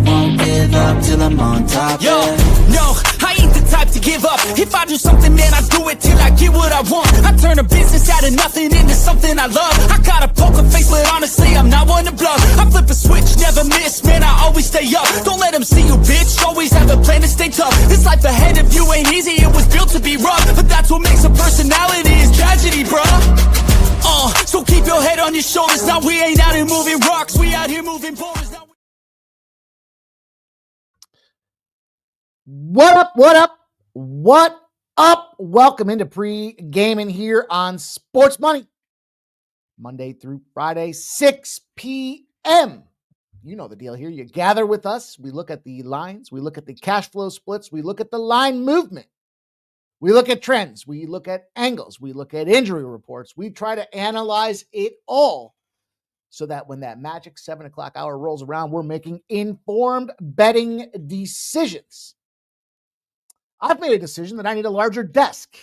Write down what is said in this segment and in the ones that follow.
won't give up till I'm on top. Yo, no, I ain't the type to give up. If I do something, man, I do it till I get what I want. I turn a business out of nothing into something I love. I got a poker face, but honestly, I'm not one to bluff. I flip a switch, never miss, man, I always stay up. Don't let them see you, bitch, always have a plan to stay tough. This life ahead of you ain't easy, it was built to be rough. But that's what makes a personality, is tragedy, bruh. So keep your head on your shoulders. Now we ain't out here moving rocks, we out here moving boulders. Now What up? What up? What up? Welcome into Pregaming here on Sports Money. Monday through Friday, 6 p.m. You know the deal here. You gather with us. We look at the lines. We look at the cash flow splits. We look at the line movement. We look at trends. We look at angles. We look at injury reports. We try to analyze it all so that when that magic 7 o'clock hour rolls around, we're making informed betting decisions. I've made a decision that I need a larger desk.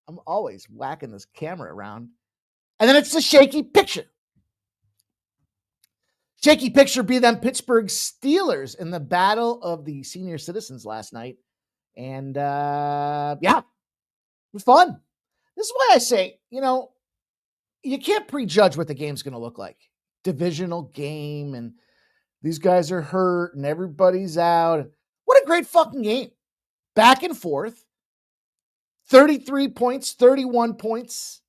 I'm always whacking this camera around. And then it's a shaky picture. Shaky picture be them Pittsburgh Steelers in the battle of the senior citizens last night. And yeah, it was fun. This is why I say, you can't prejudge what the game's going to look like. Divisional game, and these guys are hurt, and everybody's out. What a great fucking game. Back and forth. 33 points, 31 points.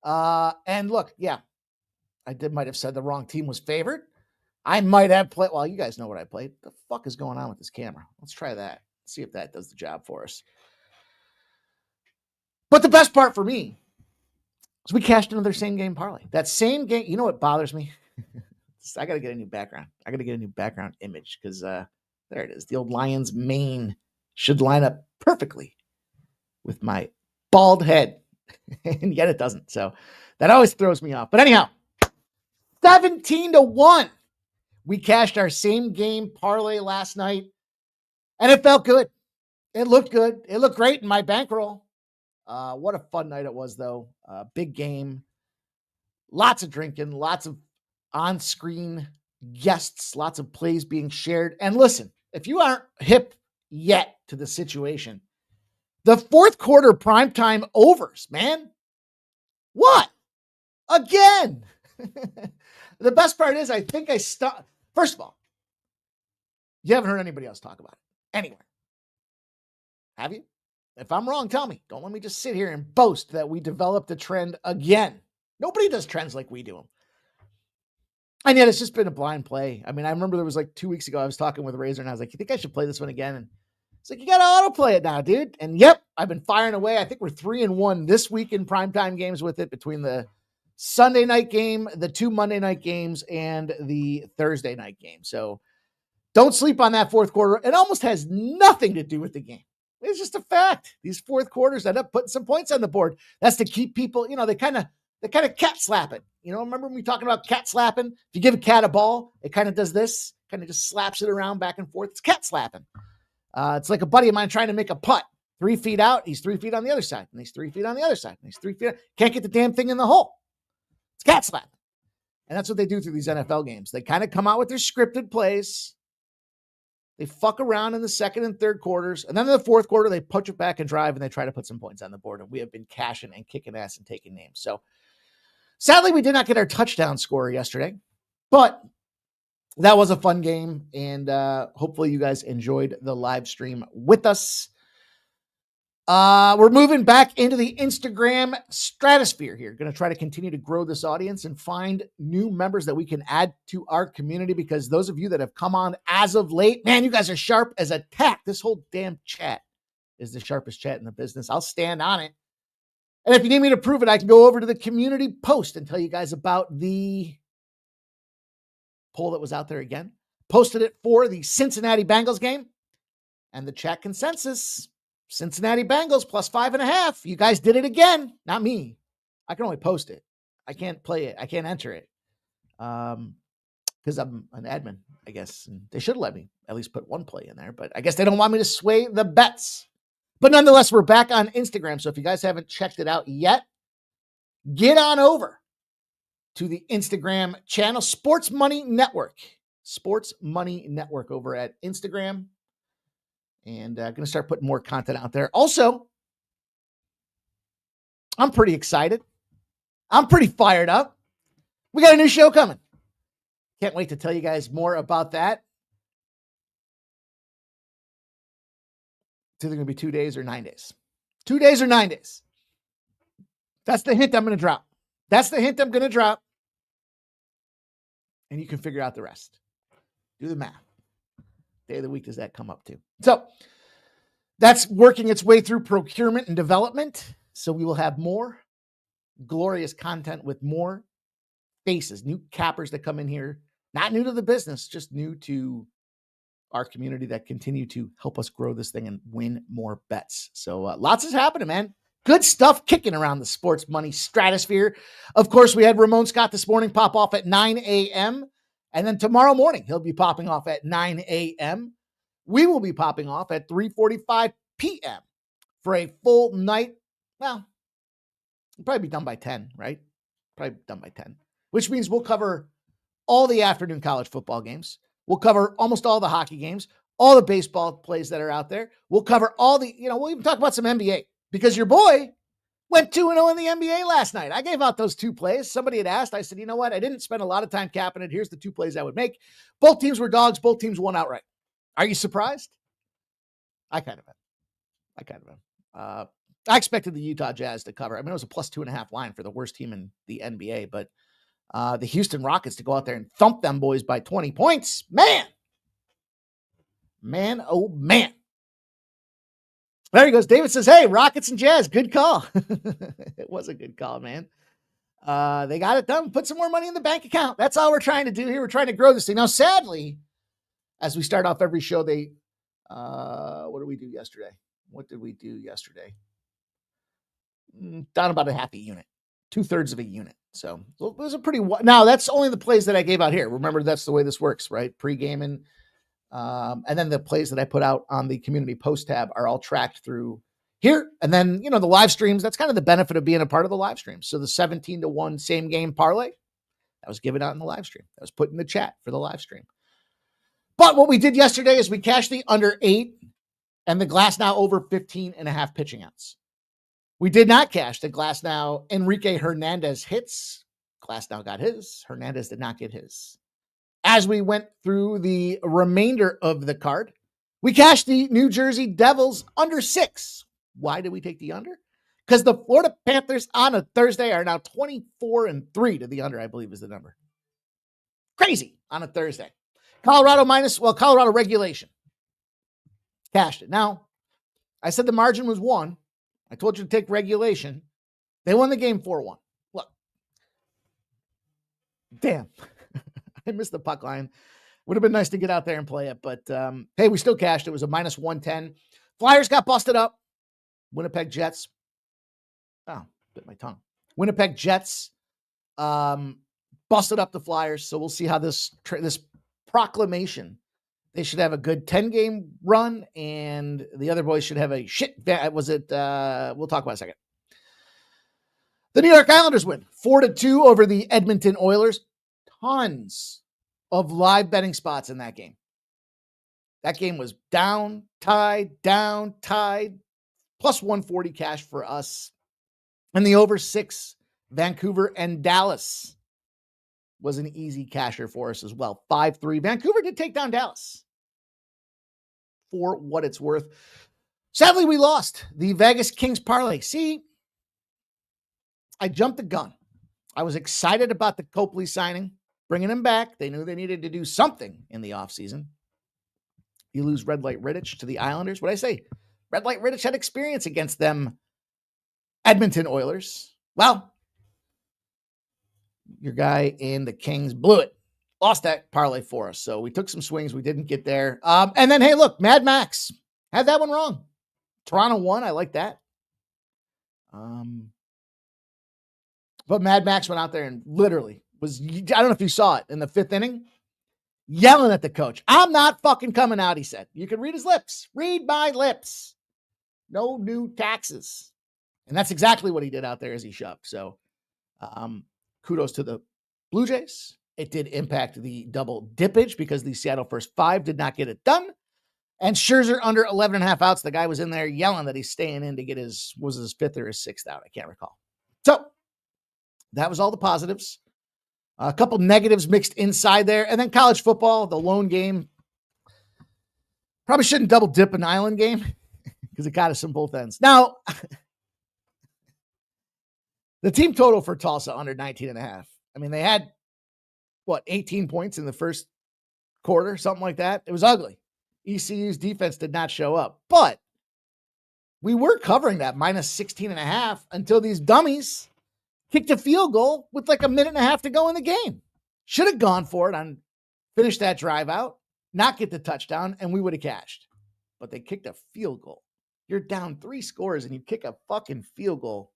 And look, yeah, might have said the wrong team was favored. I might have played, well, you guys know what I played. The fuck is going on with this camera? Let's try that. See if that does the job for us. But the best part for me is we cashed another same game parlay. That same game, you know what bothers me? I got to get a new background. I got to get a new background image because there it is. The old lion's mane should line up perfectly with my bald head. And yet it doesn't. So that always throws me off. But anyhow, 17-1. We cashed our same game parlay last night. And it felt good. It looked good. It looked great in my bankroll. What a fun night it was, though. Big game. Lots of drinking. Lots of on-screen guests. Lots of plays being shared. And listen, if you aren't hip yet to the situation, the fourth quarter primetime overs, man. What? Again. The best part is I think I stopped. First of all, you haven't heard anybody else talk about it anywhere. Have you? If I'm wrong, tell me. Don't let me just sit here and boast that we developed a trend again. Nobody does trends like we do them. And yet it's just been a blind play. I mean, I remember there was like 2 weeks ago, I was talking with Razor and I was like, you think I should play this one again? And it's like, you got to autoplay it now, dude. And yep, I've been firing away. I think we're 3-1 this week in primetime games with it, between the Sunday night game, the 2 Monday night games, and the Thursday night game. So don't sleep on that fourth quarter. It almost has nothing to do with the game. It's just a fact. These fourth quarters end up putting some points on the board. That's to keep people, they kind of cat slap it. Remember when we talking about cat slapping? If you give a cat a ball, it kind of does this, kind of just slaps it around back and forth. It's cat slapping. It's like a buddy of mine trying to make a putt. 3 feet out, he's 3 feet on the other side, and he's 3 feet on the other side, and he's 3 feet out. Can't get the damn thing in the hole. It's cat slapping. And that's what they do through these NFL games. They kind of come out with their scripted plays. They fuck around in the second and third quarters. And then in the fourth quarter, they punch it back and drive, and they try to put some points on the board. And we have been cashing and kicking ass and taking names. So sadly, we did not get our touchdown score yesterday. But that was a fun game. And hopefully you guys enjoyed the live stream with us. We're moving back into the Instagram stratosphere here. Going to try to continue to grow this audience and find new members that we can add to our community, because those of you that have come on as of late, man, you guys are sharp as a tack. This whole damn chat is the sharpest chat in the business. I'll stand on it. And if you need me to prove it, I can go over to the community post and tell you guys about the poll that was out there again. Posted it for the Cincinnati Bengals game, and the chat consensus: Cincinnati Bengals plus 5.5. You guys did it again. Not me. I can only post it. I can't play it. I can't enter it. Because I'm an admin, I guess. And they should let me at least put one play in there. But I guess they don't want me to sway the bets. But nonetheless, we're back on Instagram. So if you guys haven't checked it out yet, get on over to the Instagram channel, Sports Money Network. Sports Money Network over at Instagram. And going to start putting more content out there. Also, I'm pretty excited. I'm pretty fired up. We got a new show coming. Can't wait to tell you guys more about that. It's either going to be 2 days or 9 days. 2 days or 9 days. That's the hint I'm going to drop. And you can figure out the rest. Do the math. Day of the week does that come up to? So that's working its way through procurement and development. So we will have more glorious content with more faces, new cappers that come in here, not new to the business, just new to our community that continue to help us grow this thing and win more bets. So lots is happening, man. Good stuff kicking around the sports money stratosphere. Of course, we had Ramon Scott this morning pop off at 9 a.m. And then tomorrow morning, he'll be popping off at 9 a.m. We will be popping off at 3:45 p.m. for a full night. Well, we'll probably be done by 10, right? Probably done by 10, which means we'll cover all the afternoon college football games. We'll cover almost all the hockey games, all the baseball plays that are out there. We'll cover all the, we'll even talk about some NBA because your boy went 2-0 in the NBA last night. I gave out those 2 plays. Somebody had asked. I said, you know what? I didn't spend a lot of time capping it. Here's the 2 plays I would make. Both teams were dogs. Both teams won outright. Are you surprised? I kind of am. I expected the Utah Jazz to cover. I mean, it was a +2.5 line for the worst team in the NBA, but the Houston Rockets to go out there and thump them boys by 20 points. Man, oh man. There he goes. David says, hey, Rockets and Jazz, good call. It was a good call, man. They got it done. Put some more money in the bank account. That's all we're trying to do here. We're trying to grow this thing. Now, sadly, as we start off every show, what did we do yesterday? Down about a half a unit, 2/3 of a unit. So it was a pretty, now that's only the plays that I gave out here. Remember, that's the way this works, right? Pre-gaming. And then the plays that I put out on the community post tab are all tracked through here. And then, the live streams, that's kind of the benefit of being a part of the live stream. So the 17-1 same game parlay that was given out in the live stream, that was put in the chat for the live stream. But what we did yesterday is we cashed the under 8 and the glass now over 15.5 pitching outs. We did not cash the glass now Enrique Hernandez hits. Glass now got his. Hernandez did not get his. As we went through the remainder of the card, we cashed the New Jersey Devils under 6. Why did we take the under? Because the Florida Panthers on a Thursday are now 24-3 to the under, I believe is the number. Crazy on a Thursday. Colorado regulation. Cashed it. Now, I said the margin was 1. I told you to take regulation. They won the game 4-1. Look. Damn. I missed the puck line. Would have been nice to get out there and play it, but hey, we still cashed. It was a -110. Flyers got busted up. Winnipeg Jets. Oh, bit my tongue. Winnipeg Jets busted up the Flyers. So we'll see how this proclamation. They should have a good 10-game run, and the other boys should have a shit. Was it? We'll talk about it in a second. The New York Islanders win 4-2 over the Edmonton Oilers. Tons of live betting spots in that game. That game was down, tied, plus 140 cash for us. And the over 6, Vancouver and Dallas was an easy casher for us as well. 5-3. Vancouver did take down Dallas for what it's worth. Sadly, we lost the Vegas Kings parlay. See, I jumped the gun. I was excited about the Copley signing, bringing him back. They knew they needed to do something in the offseason. You lose Red Light Rittich to the Islanders. What'd I say? Red Light Rittich had experience against them Edmonton Oilers. Well, your guy in the Kings blew it. Lost that parlay for us. So we took some swings. We didn't get there. And then, hey, look, Mad Max had that one wrong. Toronto won. I like that. But Mad Max went out there and literally was, I don't know if you saw it, in the 5th inning, yelling at the coach. I'm not fucking coming out, he said. You can read his lips. Read my lips. No new taxes. And that's exactly what he did out there as he shoved. So kudos to the Blue Jays it did impact the double dippage because the Seattle first 5 did not get it done. And Scherzer under 11.5 outs. The guy was in there yelling that he's staying in to get his 5th or his 6th out. I can't recall. So that was all the positives. A couple negatives mixed inside there. And then college football, the lone game. Probably shouldn't double dip an island game because it got us on both ends. Now, the team total for Tulsa under 19.5. I mean, they had, 18 points in the first quarter, something like that. It was ugly. ECU's defense did not show up, but we were covering that minus 16.5 until these dummies kicked a field goal with like a minute and a half to go in the game. Should have gone for it on finish that drive out, not get the touchdown, and we would have cashed. But they kicked a field goal. You're down 3 scores and you kick a fucking field goal.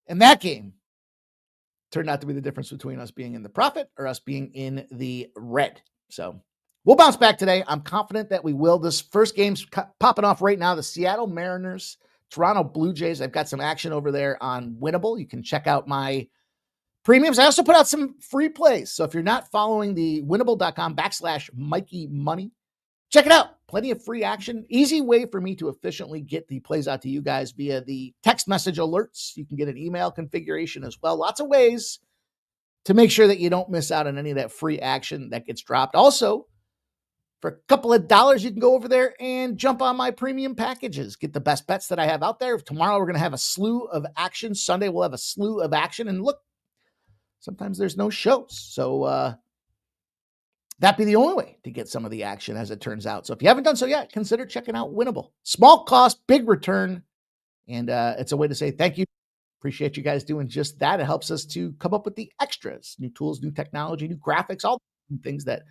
And that game turned out to be the difference between us being in the profit or us being in the red. So we'll bounce back today. I'm confident that we will. This first game's popping off right now. The Seattle Mariners, Toronto Blue Jays. I've got some action over there on Winnable. You can check out my premiums. I also put out some free plays. So if you're not following the winnable.com/Mikey Money, check it out. Plenty of free action. Easy way for me to efficiently get the plays out to you guys via the text message alerts. You can get an email configuration as well. Lots of ways to make sure that you don't miss out on any of that free action that gets dropped. Also, for a couple of dollars, you can go over there and jump on my premium packages. Get the best bets that I have out there. Tomorrow, we're going to have a slew of action. Sunday, we'll have a slew of action. And look, sometimes there's no shows. So that'd be the only way to get some of the action, as it turns out. So if you haven't done so yet, consider checking out Winnable. Small cost, big return. And it's a way to say thank you. Appreciate you guys doing just that. It helps us to come up with the extras, new tools, new technology, new graphics, all the things that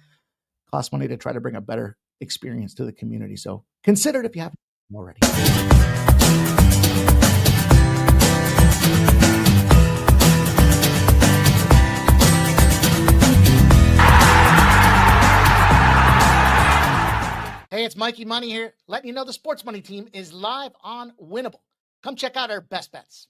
cost money to try to bring a better experience to the community. So consider it if you haven't already. Hey, it's Mikey Money here, letting you know the Sports Money team is live on Winnable. Come check out our best bets.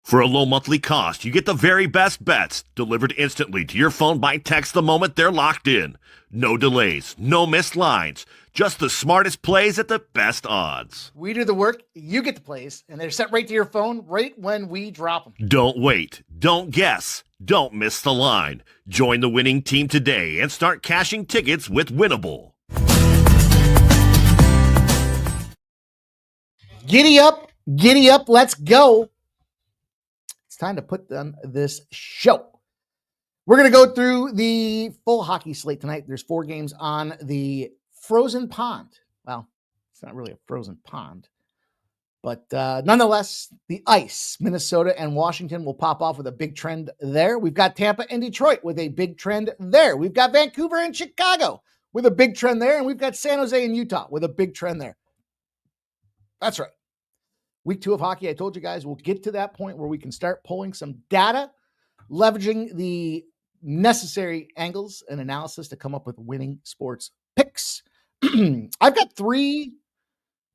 For a low monthly cost, you get the very best bets delivered instantly to your phone by text the moment they're locked in. No delays, no missed lines, just the smartest plays at the best odds. We do the work, you get the plays, and they're sent right to your phone right when we drop them. Don't wait, don't guess, don't miss the line. Join the winning team today and start cashing tickets with Winnable. Giddy up, let's go. It's time to put on this show. We're going to go through the full hockey slate tonight. There's 4 games on the frozen pond. Well, it's not really a frozen pond, but nonetheless, the ice, Minnesota and Washington will pop off with a big trend there. We've got Tampa and Detroit with a big trend there. We've got Vancouver and Chicago with a big trend there. And we've got San Jose and Utah with a big trend there. That's right. Week 2 of hockey, I told you guys, we'll get to that point where we can start pulling some data, leveraging the necessary angles and analysis to come up with winning sports picks. I've got three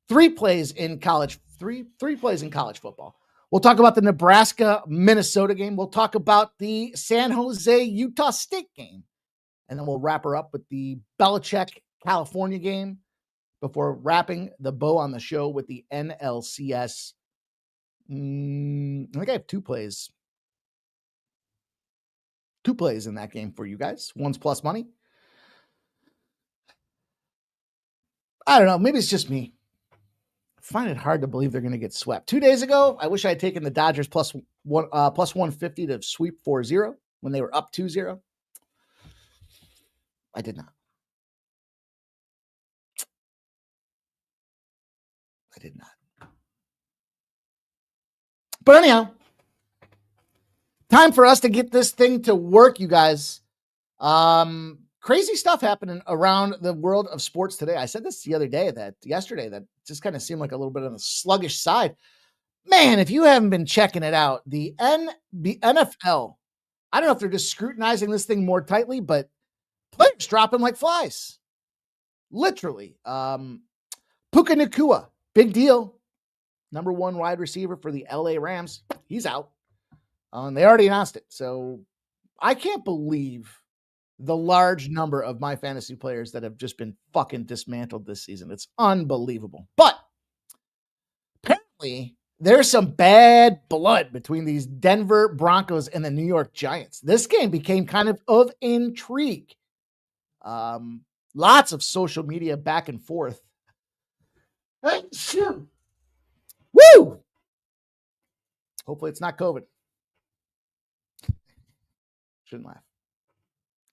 plays in college, three plays in college football. We'll talk about the Nebraska-Minnesota game. We'll talk about the San Jose-Utah State game. And then we'll wrap her up with the Belichick-California game before wrapping the bow on the show with the NLCS. I think I have 2 plays. 2 plays in that game for you guys. One's plus money. I don't know. Maybe it's just me. I find it hard to believe they're going to get swept. 2 days ago, I wish I had taken the Dodgers plus 150 to sweep 4-0 when they were up 2-0. I did not. I did not. But anyhow, time for us to get this thing to work, you guys. Crazy stuff happening around the world of sports today. I said this yesterday that just kind of seemed like a little bit on the sluggish side. Man, if you haven't been checking it out, the NFL, I don't know if they're just scrutinizing this thing more tightly, but players dropping like flies. Literally. Puka Nacua. Big deal. Number 1 wide receiver for the LA Rams. He's out. And they already announced it. So I can't believe the large number of my fantasy players that have just been fucking dismantled this season. It's unbelievable. But apparently, there's some bad blood between these Denver Broncos and the New York Giants. This game became kind of intrigue. Lots of social media back and forth. Woo! Hopefully it's not COVID. Shouldn't laugh.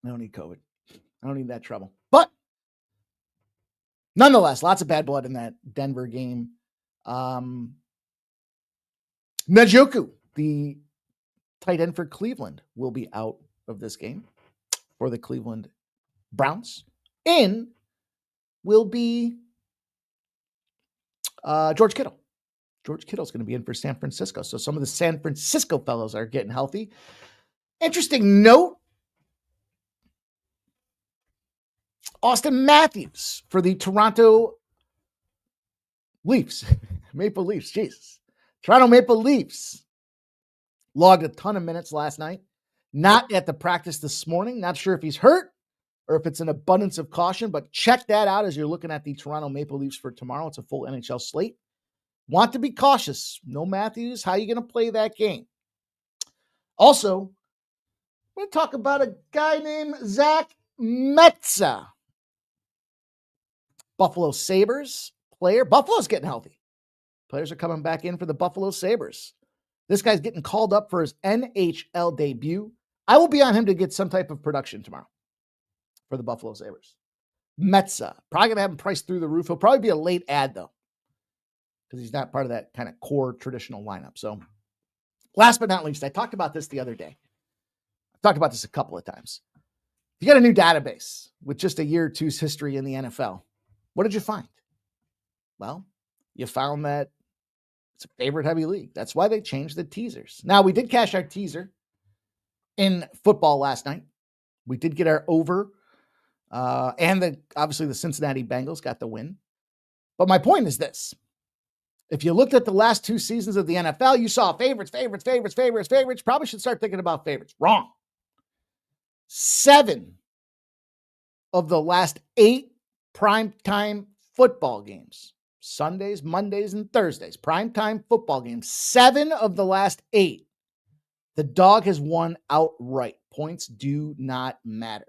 I don't need COVID. I don't need that trouble. But nonetheless, lots of bad blood in that Denver game. Njoku, the tight end for Cleveland, will be out of this game for the Cleveland Browns. In will be George Kittle. George Kittle's going to be in for San Francisco. So some of the San Francisco fellows are getting healthy. Interesting note, Austin Matthews for the Toronto Leafs. Maple Leafs, Jesus. Toronto Maple Leafs logged a ton of minutes last night. Not at the practice this morning. Not sure if he's hurt or if it's an abundance of caution, but check that out as you're looking at the Toronto Maple Leafs for tomorrow. It's a full NHL slate. Want to be cautious. No Matthews. How are you going to play that game? Also, I'm going to talk about a guy named Zach Metza. Buffalo Sabres player. Buffalo's getting healthy. Players are coming back in for the Buffalo Sabres. This guy's getting called up for his NHL debut. I will be on him to get some type of production tomorrow for the Buffalo Sabres. Metza. Probably going to have him priced through the roof. He'll probably be a late ad, though, because he's not part of that kind of core traditional lineup. So last but not least, I talked about this the other day. I've talked about this a couple of times. If you got a new database with just a year or two's history in the NFL, what did you find? Well, you found that it's a favorite heavy league. That's why they changed the teasers. Now, we did cash our teaser in football last night. We did get our over, and obviously the Cincinnati Bengals got the win. But my point is this. If you looked at the last two seasons of the NFL, you saw favorites. Probably should start thinking about favorites. Wrong. 7 of the last 8 primetime football games, Sundays, Mondays, and Thursdays, primetime football games, 7 of the last 8, the dog has won outright. Points do not matter.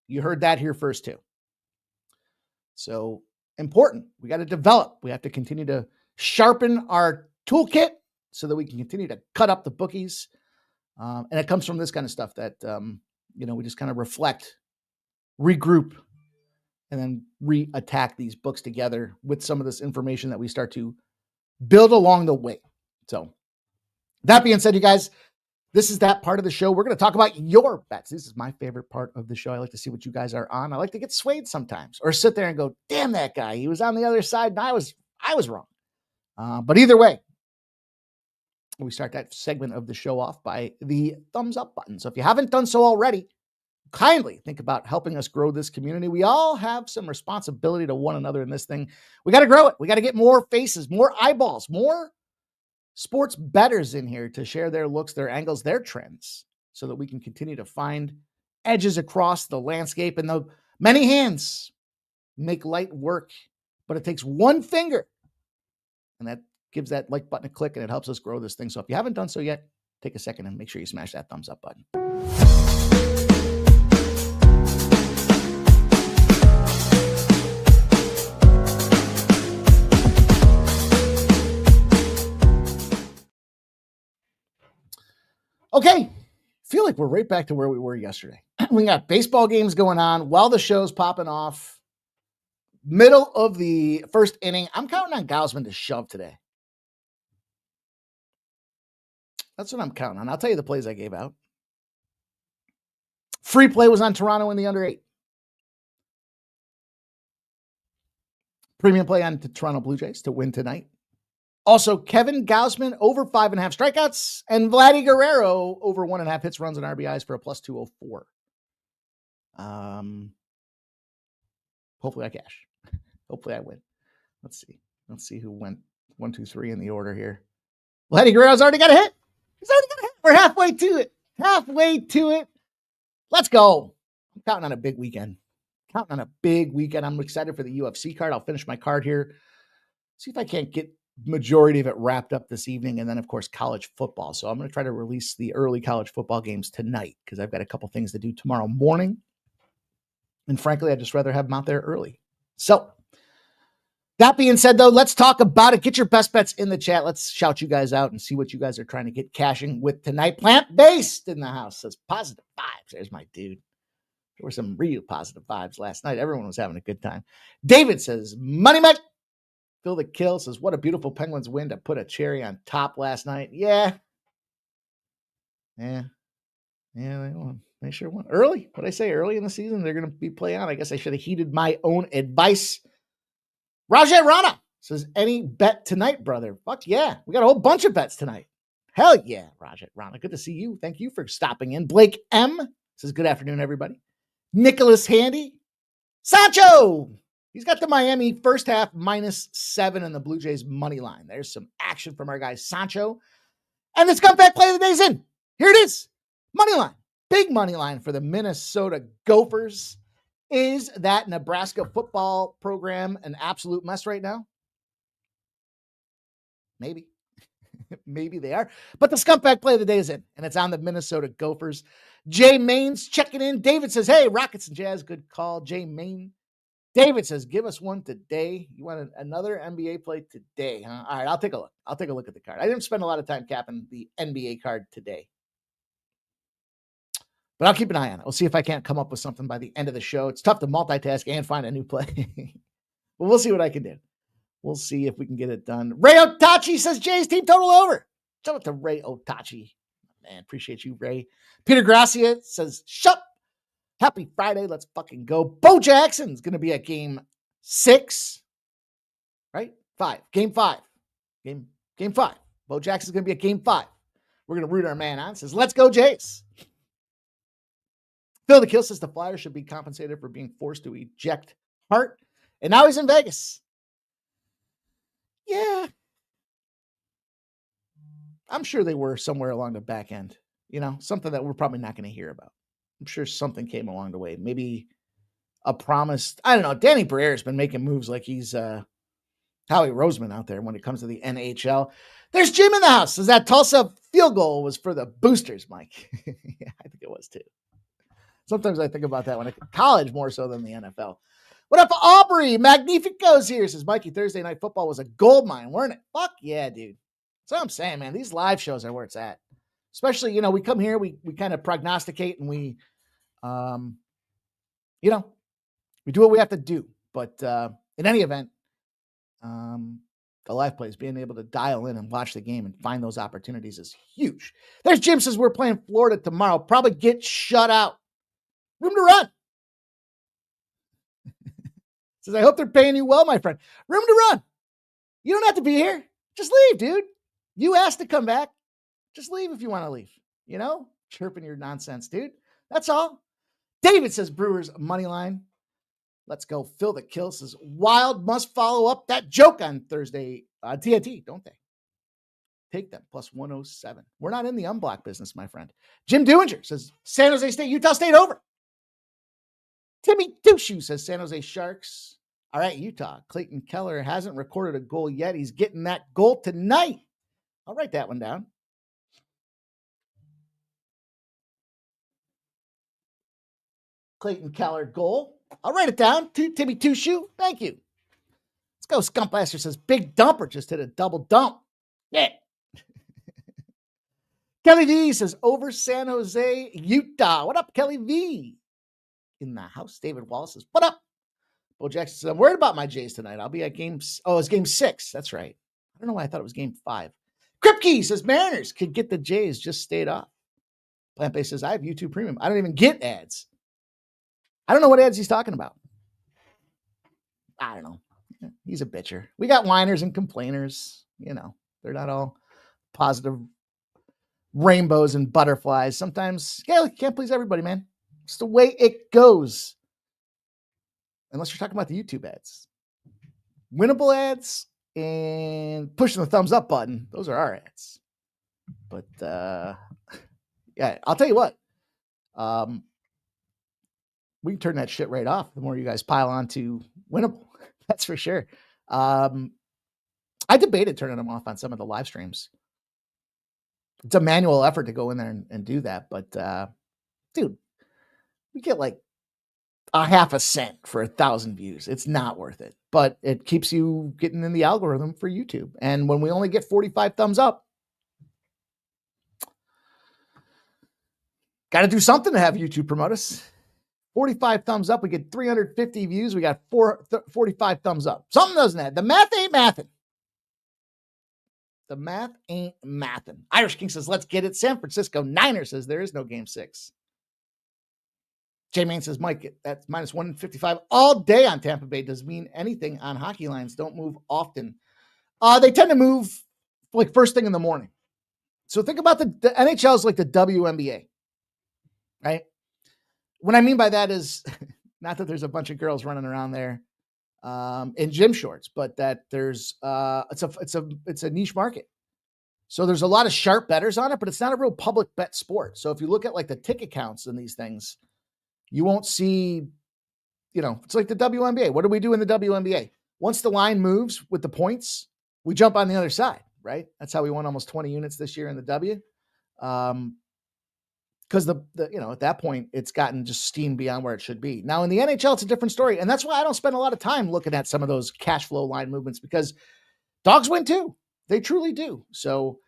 You heard that here first, too. So important. We got to develop. We have to continue to sharpen our toolkit so that we can continue to cut up the bookies. And it comes from this kind of stuff that, we just kind of reflect, regroup, and then re-attack these books together with some of this information that we start to build along the way. So that being said, you guys, this is that part of the show. We're going to talk about your bets. This is my favorite part of the show. I like to see what you guys are on. I like to get swayed sometimes or sit there and go, damn that guy. He was on the other side and I was wrong. But either way, we start that segment of the show off by the thumbs up button. So if you haven't done so already, kindly think about helping us grow this community. We all have some responsibility to one another in this thing. We got to grow it. We got to get more faces, more eyeballs, more sports bettors in here to share their looks, their angles, their trends, so that we can continue to find edges across the landscape. And the many hands make light work, but it takes one finger. And that gives that like button a click, and it helps us grow this thing. So if you haven't done so yet, take a second and make sure you smash that thumbs up button. Okay, feel like we're right back to where we were yesterday. We got baseball games going on while the show's popping off. Middle of the first inning. I'm counting on Gausman to shove today. That's what I'm counting on. I'll tell you the plays I gave out. Free play was on Toronto in the under 8. Premium play on the Toronto Blue Jays to win tonight. Also, Kevin Gausman over 5.5 strikeouts and Vladdy Guerrero over 1.5 hits, runs, and RBIs for a plus 204. Hopefully I cash. Hopefully I win. Let's see. Let's see who went 1, 2, 3 in the order here. Vladdy Guerrero's already got a hit. He's already got a hit. We're halfway to it. Let's go. I'm counting on a big weekend. I'm excited for the UFC card. I'll finish my card here. See if I can't get majority of it wrapped up this evening. And then, of course, college football. So I'm going to try to release the early college football games tonight because I've got a couple things to do tomorrow morning. And frankly, I'd just rather have them out there early. So that being said, though, let's talk about it. Get your best bets in the chat. Let's shout you guys out and see what you guys are trying to get cashing with tonight. Plant-based in the house says positive vibes. There's my dude. There were some real positive vibes last night. Everyone was having a good time. David says, Money Mike. Phil the Kill says, what a beautiful Penguins win to put a cherry on top last night. Yeah, they won. They sure won. Early. What I say, early in the season, they're going to be playing on. I guess I should have heeded my own advice. Rajay Rana says, any bet tonight, brother? Fuck yeah. We got a whole bunch of bets tonight. Hell yeah, Rajay Rana. Good to see you. Thank you for stopping in. Blake M says, good afternoon, everybody. Nicholas Handy. Sancho. He's got the Miami first half -7 in the Blue Jays money line. There's some action from our guy Sancho. And the scumbag play of the day's in. Here it is. Money line. Big money line for the Minnesota Gophers. Is that Nebraska football program an absolute mess right now? Maybe. Maybe they are. But the scumbag play of the day is in, and it's on the Minnesota Gophers. Jay Main's checking in. David says, hey, Rockets and Jazz, good call. Jay Main. David says, give us one today. You want another NBA play today, huh? All right, I'll take a look. I'll take a look at the card. I didn't spend a lot of time capping the NBA card today. But I'll keep an eye on it. We'll see if I can't come up with something by the end of the show. It's tough to multitask and find a new play. But we'll see what I can do. We'll see if we can get it done. Ray Otachi says, Jay's team total over. Shout out to Ray Otachi. Man, appreciate you, Ray. Peter Gracia says, shut. Happy Friday. Let's fucking go. Bo Jackson's going to be at game 6. Right? 5. Game 5. Game 5. Bo Jackson's going to be at game 5. We're going to root our man on. Says, let's go, Jays. Phil the Kill says the Flyers should be compensated for being forced to eject Hart. And now he's in Vegas. Yeah. I'm sure they were somewhere along the back end. You know, something that we're probably not going to hear about. I'm sure something came along the way. Maybe a promise. I don't know. Danny Briere has been making moves like he's Howie Roseman out there when it comes to the NHL. There's Jim in the house. Says that Tulsa field goal was for the boosters, Mike. Yeah, I think it was too. Sometimes I think about that when I college more so than the NFL. What up, Aubrey? Magnifico's here. Says Mikey, Thursday Night Football was a gold mine, weren't it? Fuck yeah, dude. That's what I'm saying, man. These live shows are where it's at. Especially, you know, we come here, we kind of prognosticate and we, you know, we do what we have to do. But in any event, the live plays, being able to dial in and watch the game and find those opportunities is huge. There's Jim says we're playing Florida tomorrow. Probably get shut out. Room to run. Says, I hope they're paying you well, my friend. Room to run. You don't have to be here. Just leave, dude. You asked to come back. Just leave if you want to leave. You know? Chirping your nonsense, dude. That's all. David says Brewers money line. Let's go. Phil the Kill says Wild must follow up that joke on Thursday. TNT, don't they? Take them. Plus 107. We're not in the unblock business, my friend. Jim Dewinger says San Jose State, Utah State over. Timmy Dushu says San Jose Sharks. All right, Utah. Clayton Keller hasn't recorded a goal yet. He's getting that goal tonight. I'll write that one down. Clayton Keller goal. I'll write it down. Timmy Dushu. Thank you. Let's go. Scump Blaster says Big Dumper just hit a double dump. Yeah. Kelly V says over San Jose, Utah. What up, Kelly V? In the house. David Wallace says, what up? Bo Jackson says, I'm worried about my Jays tonight. I'll be at it's game 6. That's right. I don't know why I thought it was game 5. Kripke says Mariners could get the Jays, just stayed off. Plant-based says, I have YouTube Premium. I don't even get ads. I don't know what ads he's talking about. I don't know. He's a bitcher. We got whiners and complainers. You know, they're not all positive rainbows and butterflies. Sometimes, yeah, can't please everybody, man. It's the way it goes. Unless you're talking about the YouTube ads. Winnable ads and pushing the thumbs up button. Those are our ads. But, yeah, I'll tell you what. we can turn that shit right off the more you guys pile on to winnable. That's for sure. I debated turning them off on some of the live streams. It's a manual effort to go in there and do that. But dude, we get like a half a cent for 1,000 views. It's not worth it, but it keeps you getting in the algorithm for YouTube. And when we only get 45 thumbs up, got to do something to have YouTube promote us. 45 thumbs up, we get 350 views. We got 45 thumbs up. Something doesn't add. The math ain't mathing. The math ain't mathing. Irish King says, let's get it. San Francisco Niner says there is no game 6. J Main says, Mike, that's minus 155 all day on Tampa Bay. Does mean anything on hockey lines. Don't move often. They tend to move like first thing in the morning. So think about the NHL is like the WNBA, right? What I mean by that is not that there's a bunch of girls running around there in gym shorts, but that there's it's a niche market. So there's a lot of sharp bettors on it, but it's not a real public bet sport. So if you look at like the ticket counts in these things, you won't see, it's like the WNBA. What do we do in the WNBA? Once the line moves with the points, we jump on the other side, right? That's how we won almost 20 units this year in the W. Because at that point, it's gotten just steam beyond where it should be. Now in the NHL, it's a different story. And that's why I don't spend a lot of time looking at some of those cash flow line movements, because dogs win too. They truly do. So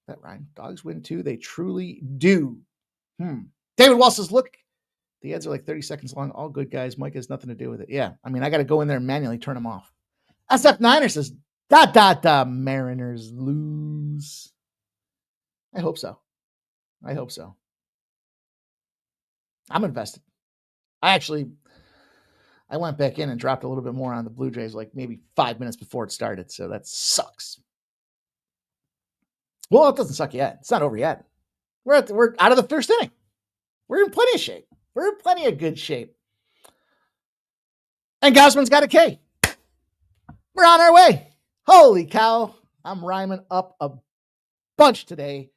that rhyme, dogs win too. They truly do. David Wall says, look, the ads are like 30 seconds long. All good, guys. Mike has nothing to do with it. Yeah. I mean, I got to go in there and manually turn them off. SF Niner says, Mariners lose. I hope so. I'm invested. I went back in and dropped a little bit more on the Blue Jays, like maybe 5 minutes before it started. So that sucks. Well, it doesn't suck yet. It's not over yet. We're out of the first inning. We're in plenty of shape. We're in plenty of good shape. And Gosman's got a K. We're on our way. Holy cow. I'm rhyming up a bunch today.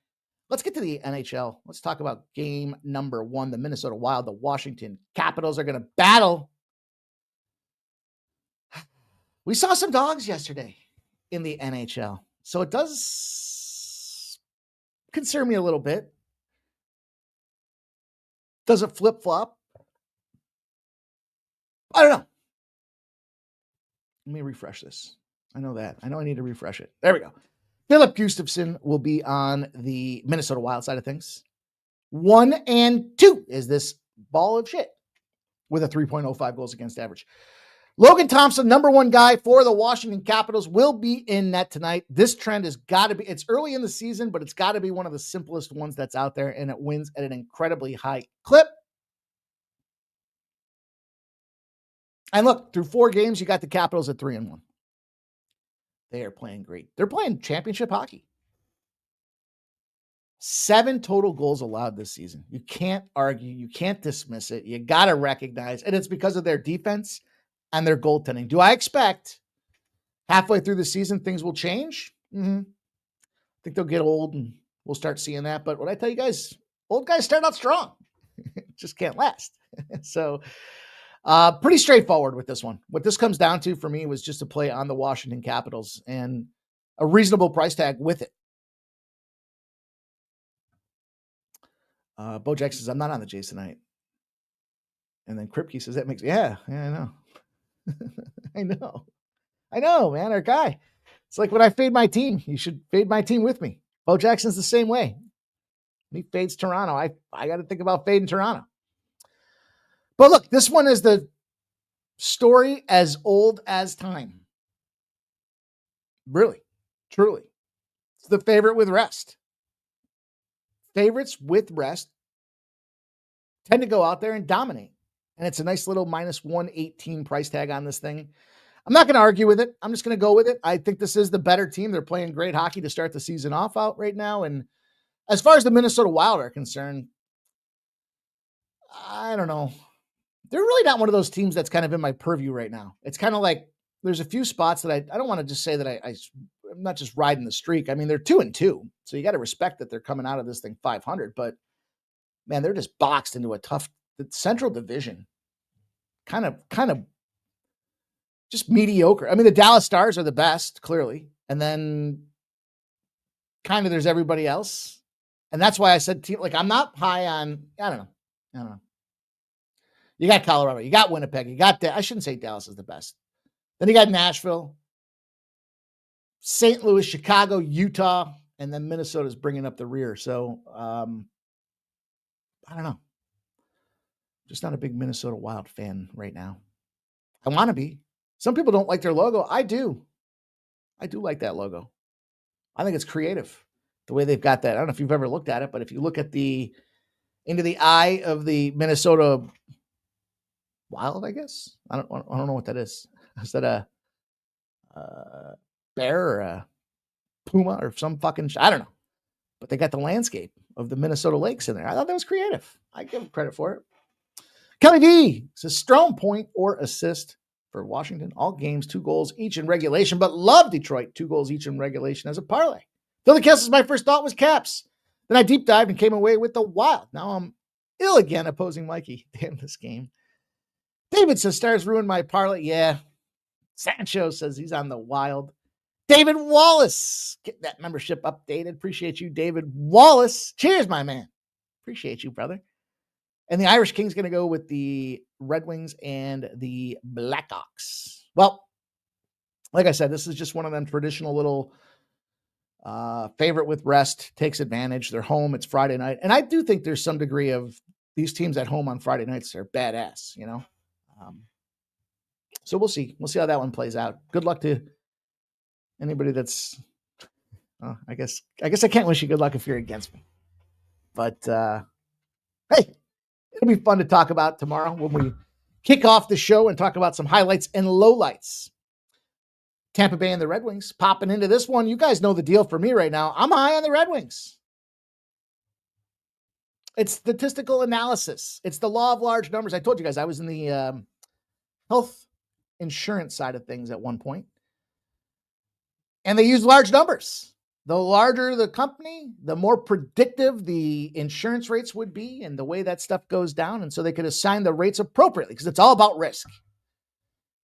Let's get to the NHL. Let's talk about game number 1. The Minnesota Wild, the Washington Capitals are going to battle. We saw some dogs yesterday in the NHL. So it does concern me a little bit. Does it flip-flop? I don't know. Let me refresh this. I know I need to refresh it. There we go. Philip Gustafsson will be on the Minnesota Wild side of things. 1 and 2 is this ball of shit with a 3.05 goals against average. Logan Thompson, number 1 guy for the Washington Capitals, will be in net tonight. This trend has got to be, it's early in the season, but it's got to be one of the simplest ones that's out there, and it wins at an incredibly high clip. And look, through 4 games, you got the Capitals at 3-1. They are playing great. They're playing championship hockey. 7 total goals allowed this season. You can't argue. You can't dismiss it. You got to recognize, and it's because of their defense and their goaltending. Do I expect halfway through the season things will change? I think they'll get old and we'll start seeing that. But what I tell you guys, old guys start out strong. Just can't last. So pretty straightforward with this one. What this comes down to for me was just a play on the Washington Capitals and a reasonable price tag with it. Bo Jack says, I'm not on the Jays tonight. And then Kripke says, that makes, yeah, I know. I know, man, our guy. It's like when I fade my team, you should fade my team with me. Bo Jackson's the same way. When he fades Toronto, I got to think about fading Toronto. But look, this one is the story as old as time. Really, truly. It's the favorite with rest. Favorites with rest tend to go out there and dominate. And it's a nice little minus 118 price tag on this thing. I'm not going to argue with it. I'm just going to go with it. I think this is the better team. They're playing great hockey to start the season off out right now. And as far as the Minnesota Wild are concerned, I don't know. They're really not one of those teams that's kind of in my purview right now. It's kind of like there's a few spots that I don't want to just say that I'm not just riding the streak. I mean, they're 2-2. So you got to respect that they're coming out of this thing 500. But, man, they're just boxed into a tough Central Division kind of just mediocre. I mean, the Dallas Stars are the best, clearly. And then kind of there's everybody else. And that's why I said team, like, I'm not high on, I don't know. You got Colorado, you got Winnipeg, you got I shouldn't say Dallas is the best. Then you got Nashville, St. Louis, Chicago, Utah, and then Minnesota's bringing up the rear. So, I don't know. Just not a big Minnesota Wild fan right now. I want to be. Some people don't like their logo. I do. I do like that logo. I think it's creative, the way they've got that. I don't know if you've ever looked at it, but if you look at into the eye of the Minnesota Wild, I guess. I don't know what that is. Is that a bear or a puma or some fucking I don't know. But they got the landscape of the Minnesota lakes in there. I thought that was creative. I give them credit for it. Kelly V says Strome point or assist for Washington. All games, 2 goals each in regulation, but love Detroit, 2 goals each in regulation as a parlay. Philly Castles, my first thought was Caps. Then I deep dived and came away with the Wild. Now I'm ill again opposing Mikey. Damn this game. David says Stars ruined my parlay. Yeah. Sancho says he's on the Wild. David Wallace, get that membership updated. Appreciate you, David Wallace. Cheers, my man. Appreciate you, brother. And the Irish King's going to go with the Red Wings and the Blackhawks. Well, like I said, this is just one of them traditional little favorite with rest, takes advantage. They're home. It's Friday night. And I do think there's some degree of these teams at home on Friday nights are badass, you know? So we'll see. We'll see how that one plays out. Good luck to anybody that's, I guess I can't wish you good luck if you're against me. But, hey, it'll be fun to talk about tomorrow when we kick off the show and talk about some highlights and lowlights. Tampa Bay and the Red Wings popping into this one. You guys know the deal for me right now. I'm high on the Red Wings. It's statistical analysis. It's the law of large numbers. I told you guys I was in the health insurance side of things at one point. And they use large numbers. The larger the company, the more predictive the insurance rates would be and the way that stuff goes down. And so they could assign the rates appropriately because it's all about risk.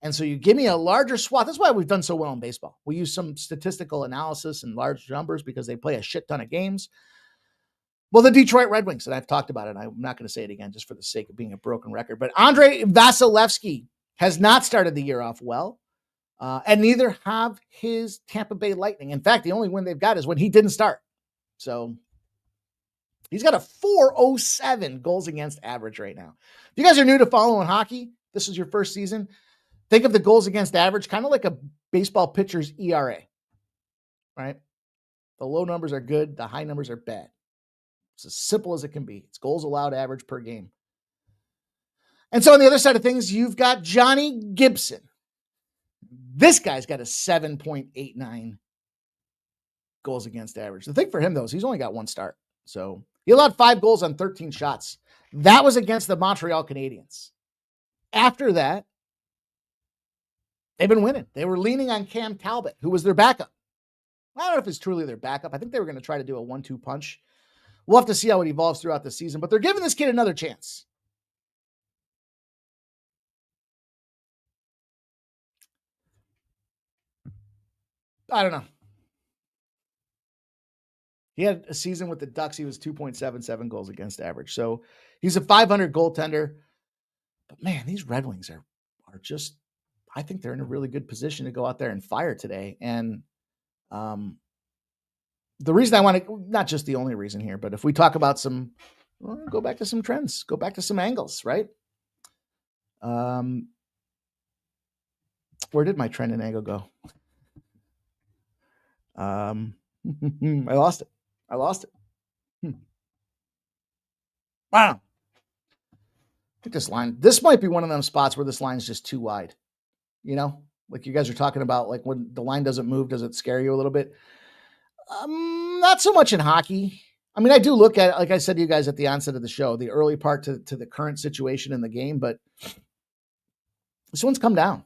And so you give me a larger swath. That's why we've done so well in baseball. We use some statistical analysis and large numbers because they play a shit ton of games. Well, the Detroit Red Wings, and I've talked about it. I'm not going to say it again just for the sake of being a broken record. But Andrei Vasilevsky has not started the year off well. And neither have his Tampa Bay Lightning. In fact, the only win they've got is when he didn't start. So he's got a .407 goals against average right now. If you guys are new to following hockey, this is your first season, think of the goals against average kind of like a baseball pitcher's ERA, right? The low numbers are good. The high numbers are bad. It's as simple as it can be. It's goals allowed average per game. And so on the other side of things, you've got Johnny Gibson. This guy's got a 7.89 goals against average. The thing for him, though, is he's only got 1 start. So he allowed 5 goals on 13 shots. That was against the Montreal Canadiens. After that, they've been winning. They were leaning on Cam Talbot, who was their backup. I don't know if it's truly their backup. I think they were going to try to do a 1-2 punch. We'll have to see how it evolves throughout the season, but they're giving this kid another chance. I don't know. He had a season with the Ducks. He was 2.77 goals against average. So he's a 500 goaltender. But man, these Red Wings are just, I think they're in a really good position to go out there and fire today. And the reason I want to, not just the only reason here, but if we talk about go back to some trends, go back to some angles, right? Where did my trend and angle go? I lost it. Wow. I think this might be one of them spots where this line is just too wide. You know, like you guys are talking about, like when the line doesn't move, does it scare you a little bit? Not so much in hockey. I mean, I do look at it, like I said to you guys at the onset of the show, the early part to the current situation in the game, but this one's come down.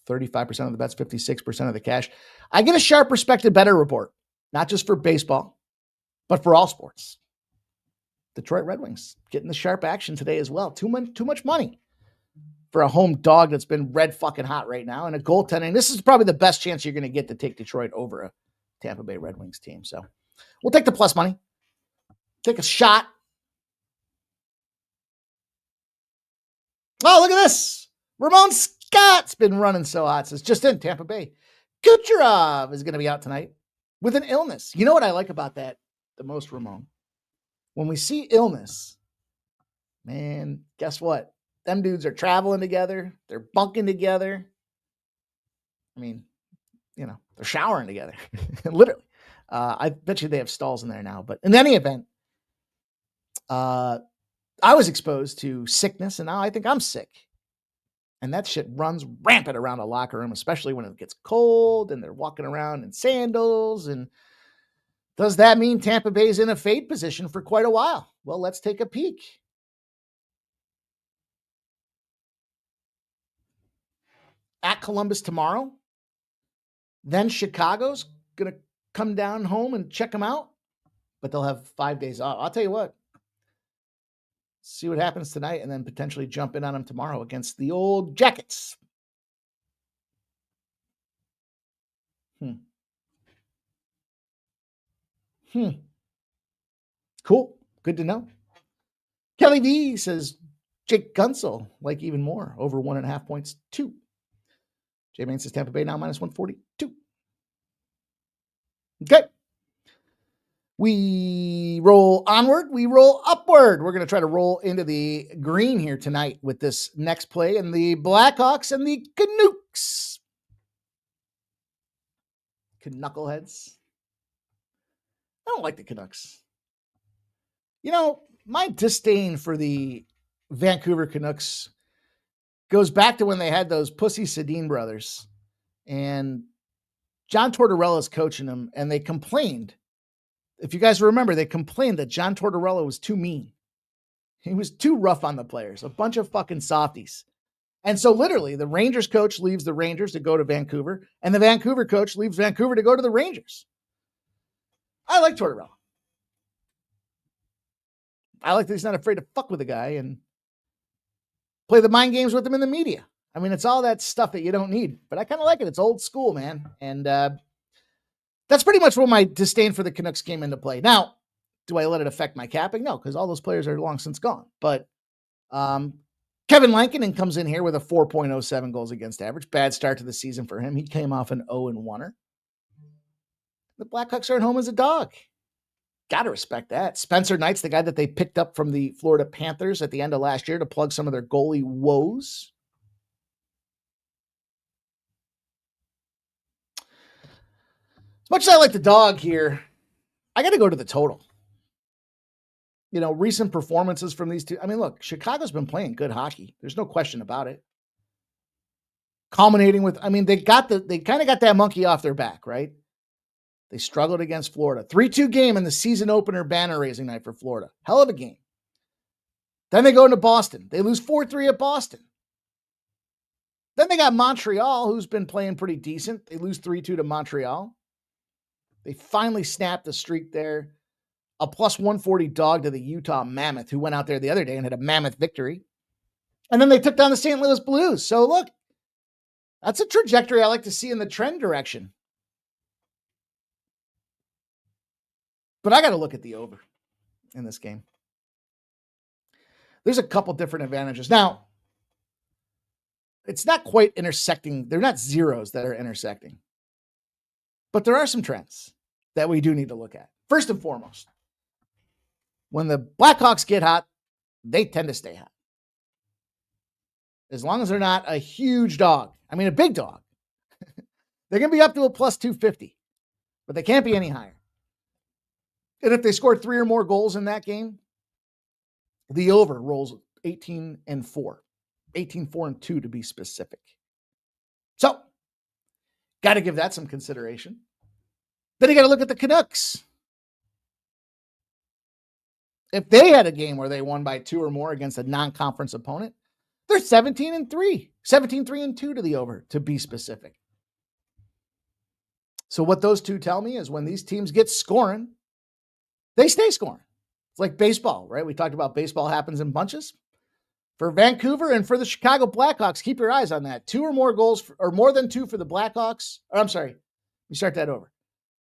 35% of the bets, 56% of the cash. I get a sharp respected better report, not just for baseball, but for all sports. Detroit Red Wings getting the sharp action today as well. Too much money for a home dog that's been red fucking hot right now. And a goaltending. This is probably the best chance you're going to get to take Detroit over a Tampa Bay Red Wings team. So we'll take the plus money. Take a shot. Oh, look at this. Ramon Scott's been running so hot. It's just in Tampa Bay. Kucherov is going to be out tonight with an illness. You know what I like about that the most, Ramon? When we see illness, man, guess what? Them dudes are traveling together. They're bunking together. I mean, you know, they're showering together. Literally. I bet you they have stalls in there now. But in any event, I was exposed to sickness, and now I think I'm sick. And that shit runs rampant around a locker room, especially when it gets cold and they're walking around in sandals. And does that mean Tampa Bay's in a fade position for quite a while? Well, let's take a peek. At Columbus tomorrow. Then Chicago's going to come down home and check them out. But they'll have 5 days off. I'll tell you what. See what happens tonight and then potentially jump in on them tomorrow against the old Jackets. Cool. Good to know. Kelly V says Jake Gunsel like even more. Over 1.5 points, 2. J-Man says Tampa Bay now minus 142. Okay. We roll onward. We roll upward. We're going to try to roll into the green here tonight with this next play and the Blackhawks and the Canucks. Knuckleheads. I don't like the Canucks. You know, my disdain for the Vancouver Canucks goes back to when they had those pussy Sedin brothers and John Tortorella's coaching them, and they complained. If you guys remember, they complained that John Tortorella was too mean. He was too rough on the players, a bunch of fucking softies. And so literally the Rangers coach leaves the Rangers to go to Vancouver, and the Vancouver coach leaves Vancouver to go to the Rangers. I like Tortorella. I like that he's not afraid to fuck with the guy and play the mind games with him in the media. I mean, it's all that stuff that you don't need, but I kind of like it. It's old school, man. And that's pretty much where my disdain for the Canucks came into play. Now, do I let it affect my capping? No, because all those players are long since gone. But Kevin Lankinen comes in here with a 4.07 goals against average. Bad start to the season for him. He came off an 0-1er. The Blackhawks are at home as a dog. Got to respect that. Spencer Knight's the guy that they picked up from the Florida Panthers at the end of last year to plug some of their goalie woes. As much as I like the dog here, I got to go to the total. You know, recent performances from these two. I mean, look, Chicago's been playing good hockey. There's no question about it. Culminating with, I mean, they kind of got that monkey off their back, right? They struggled against Florida. 3-2 game in the season opener banner raising night for Florida. Hell of a game. Then they go into Boston. They lose 4-3 at Boston. Then they got Montreal, who's been playing pretty decent. They lose 3-2 to Montreal. They finally snapped the streak there. A plus 140 dog to the Utah Mammoth, who went out there the other day and had a mammoth victory. And then they took down the St. Louis Blues. So look, that's a trajectory I like to see in the trend direction. But I got to look at the over in this game. There's a couple different advantages. Now, it's not quite intersecting. They're not zeros that are intersecting. But there are some trends that we do need to look at. First and foremost, when the Blackhawks get hot, they tend to stay hot. As long as they're not a huge dog. I mean, a big dog. They're going to be up to a plus 250. But they can't be any higher. And if they scored 3 or more goals in that game, the over rolls 18-4. 18-4-2 to be specific. So, got to give that some consideration. Then you got to look at the Canucks. If they had a game where they won by 2 or more against a non-conference opponent, they're 17-3. 17-3-2 to the over, to be specific. So what those two tell me is when these teams get scoring, they stay scoring. It's like baseball, right? We talked about baseball happens in bunches. For Vancouver and for the Chicago Blackhawks, keep your eyes on that. 2 or more goals, or more than 2 for the Blackhawks. Or I'm sorry, let me start that over.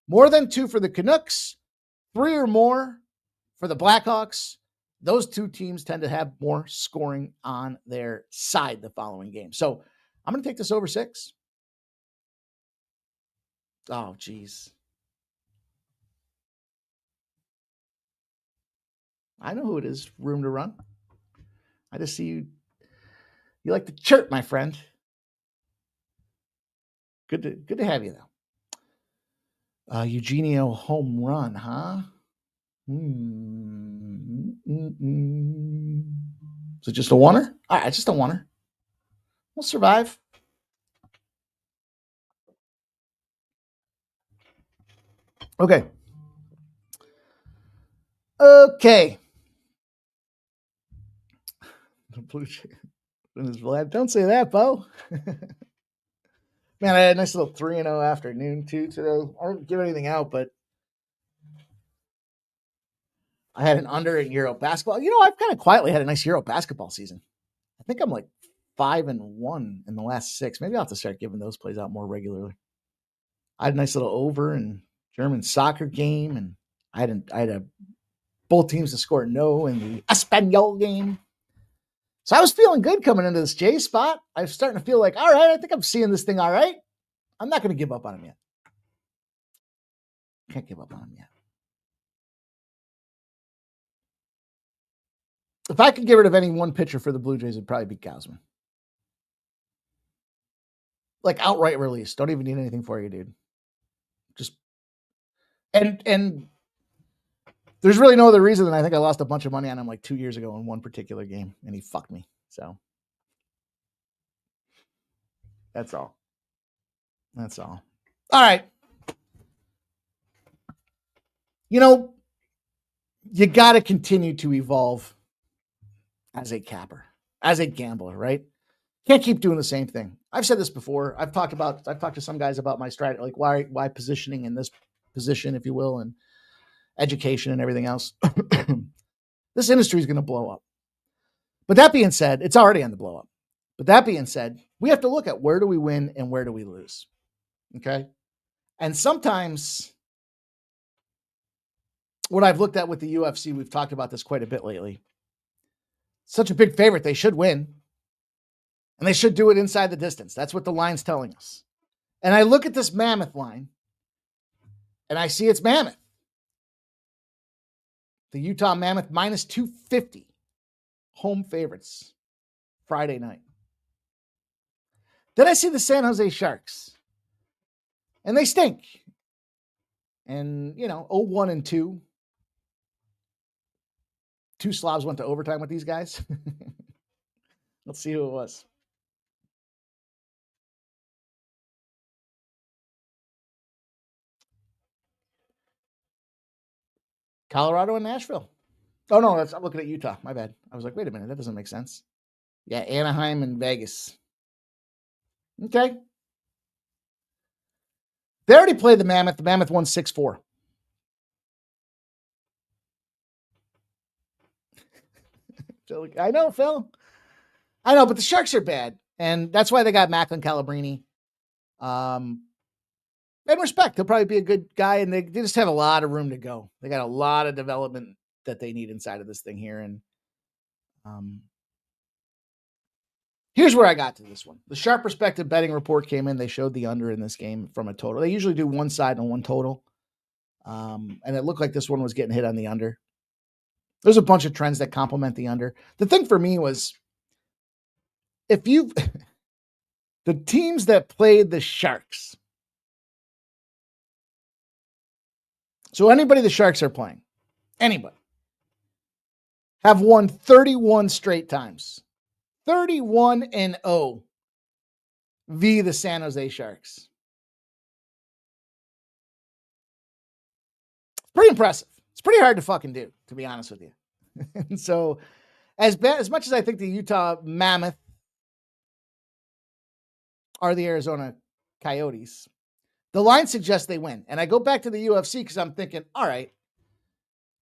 More than 2 for the Canucks, 3 or more for the Blackhawks. Those 2 teams tend to have more scoring on their side the following game. So I'm going to take this over 6. Oh, geez. I know who it is. Room to run. I just see you. You like to chirp, my friend. Good to have you, though. Eugenio home run, huh? Is it just a oneer? All right, just a oneer. We'll survive. Okay. The Blue Jays. Don't say that, Bo. Man, I had a nice little 3-0 afternoon, too, today. I didn't give anything out, but I had an under in Euro basketball. You know, I've kind of quietly had a nice Euro basketball season. I think I'm like 5-1 in the last 6. Maybe I'll have to start giving those plays out more regularly. I had a nice little over in German soccer game, and I had a both teams to score no in the Espanyol game. So I was feeling good coming into this J spot. I was starting to feel like, all right, I think I'm seeing this thing all right. I'm not going to give up on him yet. Can't give up on him yet. If I could get rid of any one pitcher for the Blue Jays, it'd probably be Gausman. Like outright release. Don't even need anything for you, dude. Just and there's really no other reason than I think I lost a bunch of money on him like 2 years ago in one particular game, and he fucked me. So that's all. That's all. All right. You know, you got to continue to evolve as a capper, as a gambler, right? Can't keep doing the same thing. I've said this before. I've talked to some guys about my strategy, like why positioning in this position, if you will, and education and everything else. This industry is going to blow up. But that being said, it's already on the blow up. But that being said, we have to look at where do we win and where do we lose. Okay. And sometimes what I've looked at with the UFC, we've talked about this quite a bit lately. Such a big favorite. They should win. And they should do it inside the distance. That's what the line's telling us. And I look at this Mammoth line and I see it's Mammoth. The Utah Mammoth minus 250 home favorites Friday night. Then I see the San Jose Sharks and they stink. And, 0-1-2. 2 Slavs went to overtime with these guys. Let's see who it was. Colorado and Nashville. Oh, no, I'm looking at Utah. My bad. I was like, wait a minute. That doesn't make sense. Yeah, Anaheim and Vegas. Okay. They already played the Mammoth. The Mammoth won 6-4. I know, Phil. I know, but the Sharks are bad. And that's why they got Macklin Calabrini. And respect. He'll probably be a good guy, and they just have a lot of room to go. They got a lot of development that they need inside of this thing here. And here's where I got to this one. The Sharp Perspective betting report came in. They showed the under in this game from a total. They usually do one side and one total. And it looked like this one was getting hit on the under. There's a bunch of trends that complement the under. The thing for me was, the teams that played the Sharks. So anybody the Sharks are playing, anybody, have won 31 straight times. 31-0 via the San Jose Sharks. Pretty impressive. It's pretty hard to fucking do, to be honest with you. And so as much as I think the Utah Mammoth are the Arizona Coyotes, the line suggests they win. And I go back to the UFC because I'm thinking, all right,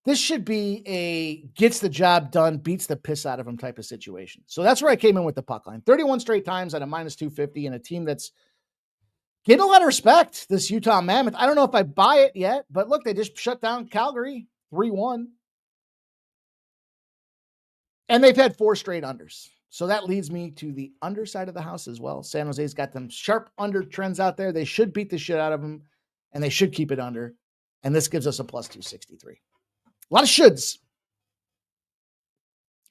This should be a gets the job done, beats the piss out of him type of situation. So that's where I came in with the puck line. 31 straight times at a minus 250 and a team that's getting a lot of respect, this Utah Mammoth. I don't know if I buy it yet, but look, they just shut down Calgary 3-1. And they've had 4 straight unders. So that leads me to the underside of the house as well. San Jose's got them sharp under trends out there. They should beat the shit out of them, and they should keep it under. And this gives us a plus 263. A lot of shoulds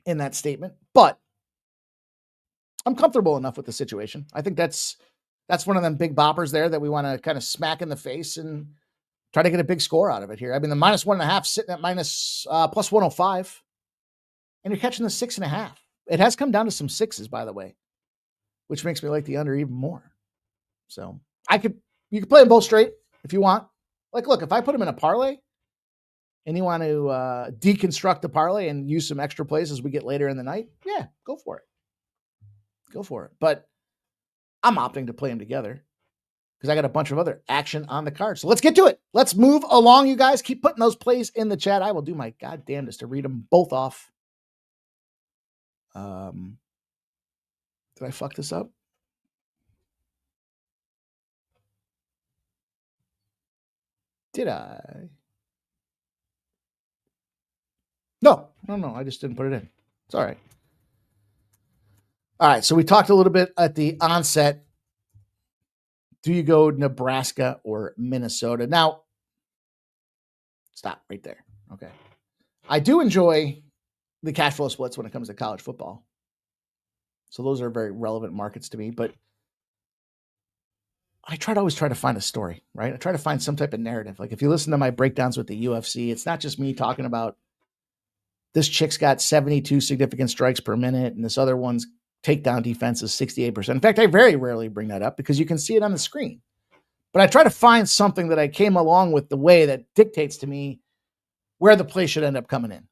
in that statement, but I'm comfortable enough with the situation. I think that's one of them big boppers there that we want to kind of smack in the face and try to get a big score out of it here. I mean, the minus 1.5 sitting at plus 105, and you're catching the 6.5. It has come down to some 6s, by the way, which makes me like the under even more. So you could play them both straight if you want. Like, look, if I put them in a parlay, and you want to deconstruct the parlay and use some extra plays as we get later in the night, yeah, go for it. Go for it. But I'm opting to play them together because I got a bunch of other action on the card. So let's get to it. Let's move along, you guys. Keep putting those plays in the chat. I will do my goddamnedest to read them both off. Did I fuck this up? Did I? No. I just didn't put it in. It's all right. All right. So we talked a little bit at the onset. Do you go Nebraska or Minnesota? Now, stop right there. Okay. I do enjoy the cash flow splits when it comes to college football. So those are very relevant markets to me, but I always try to find a story, right? I try to find some type of narrative. Like if you listen to my breakdowns with the UFC, it's not just me talking about this chick's got 72 significant strikes per minute and this other one's takedown defense is 68%. In fact, I very rarely bring that up because you can see it on the screen. But I try to find something that I came along with the way that dictates to me where the play should end up coming in.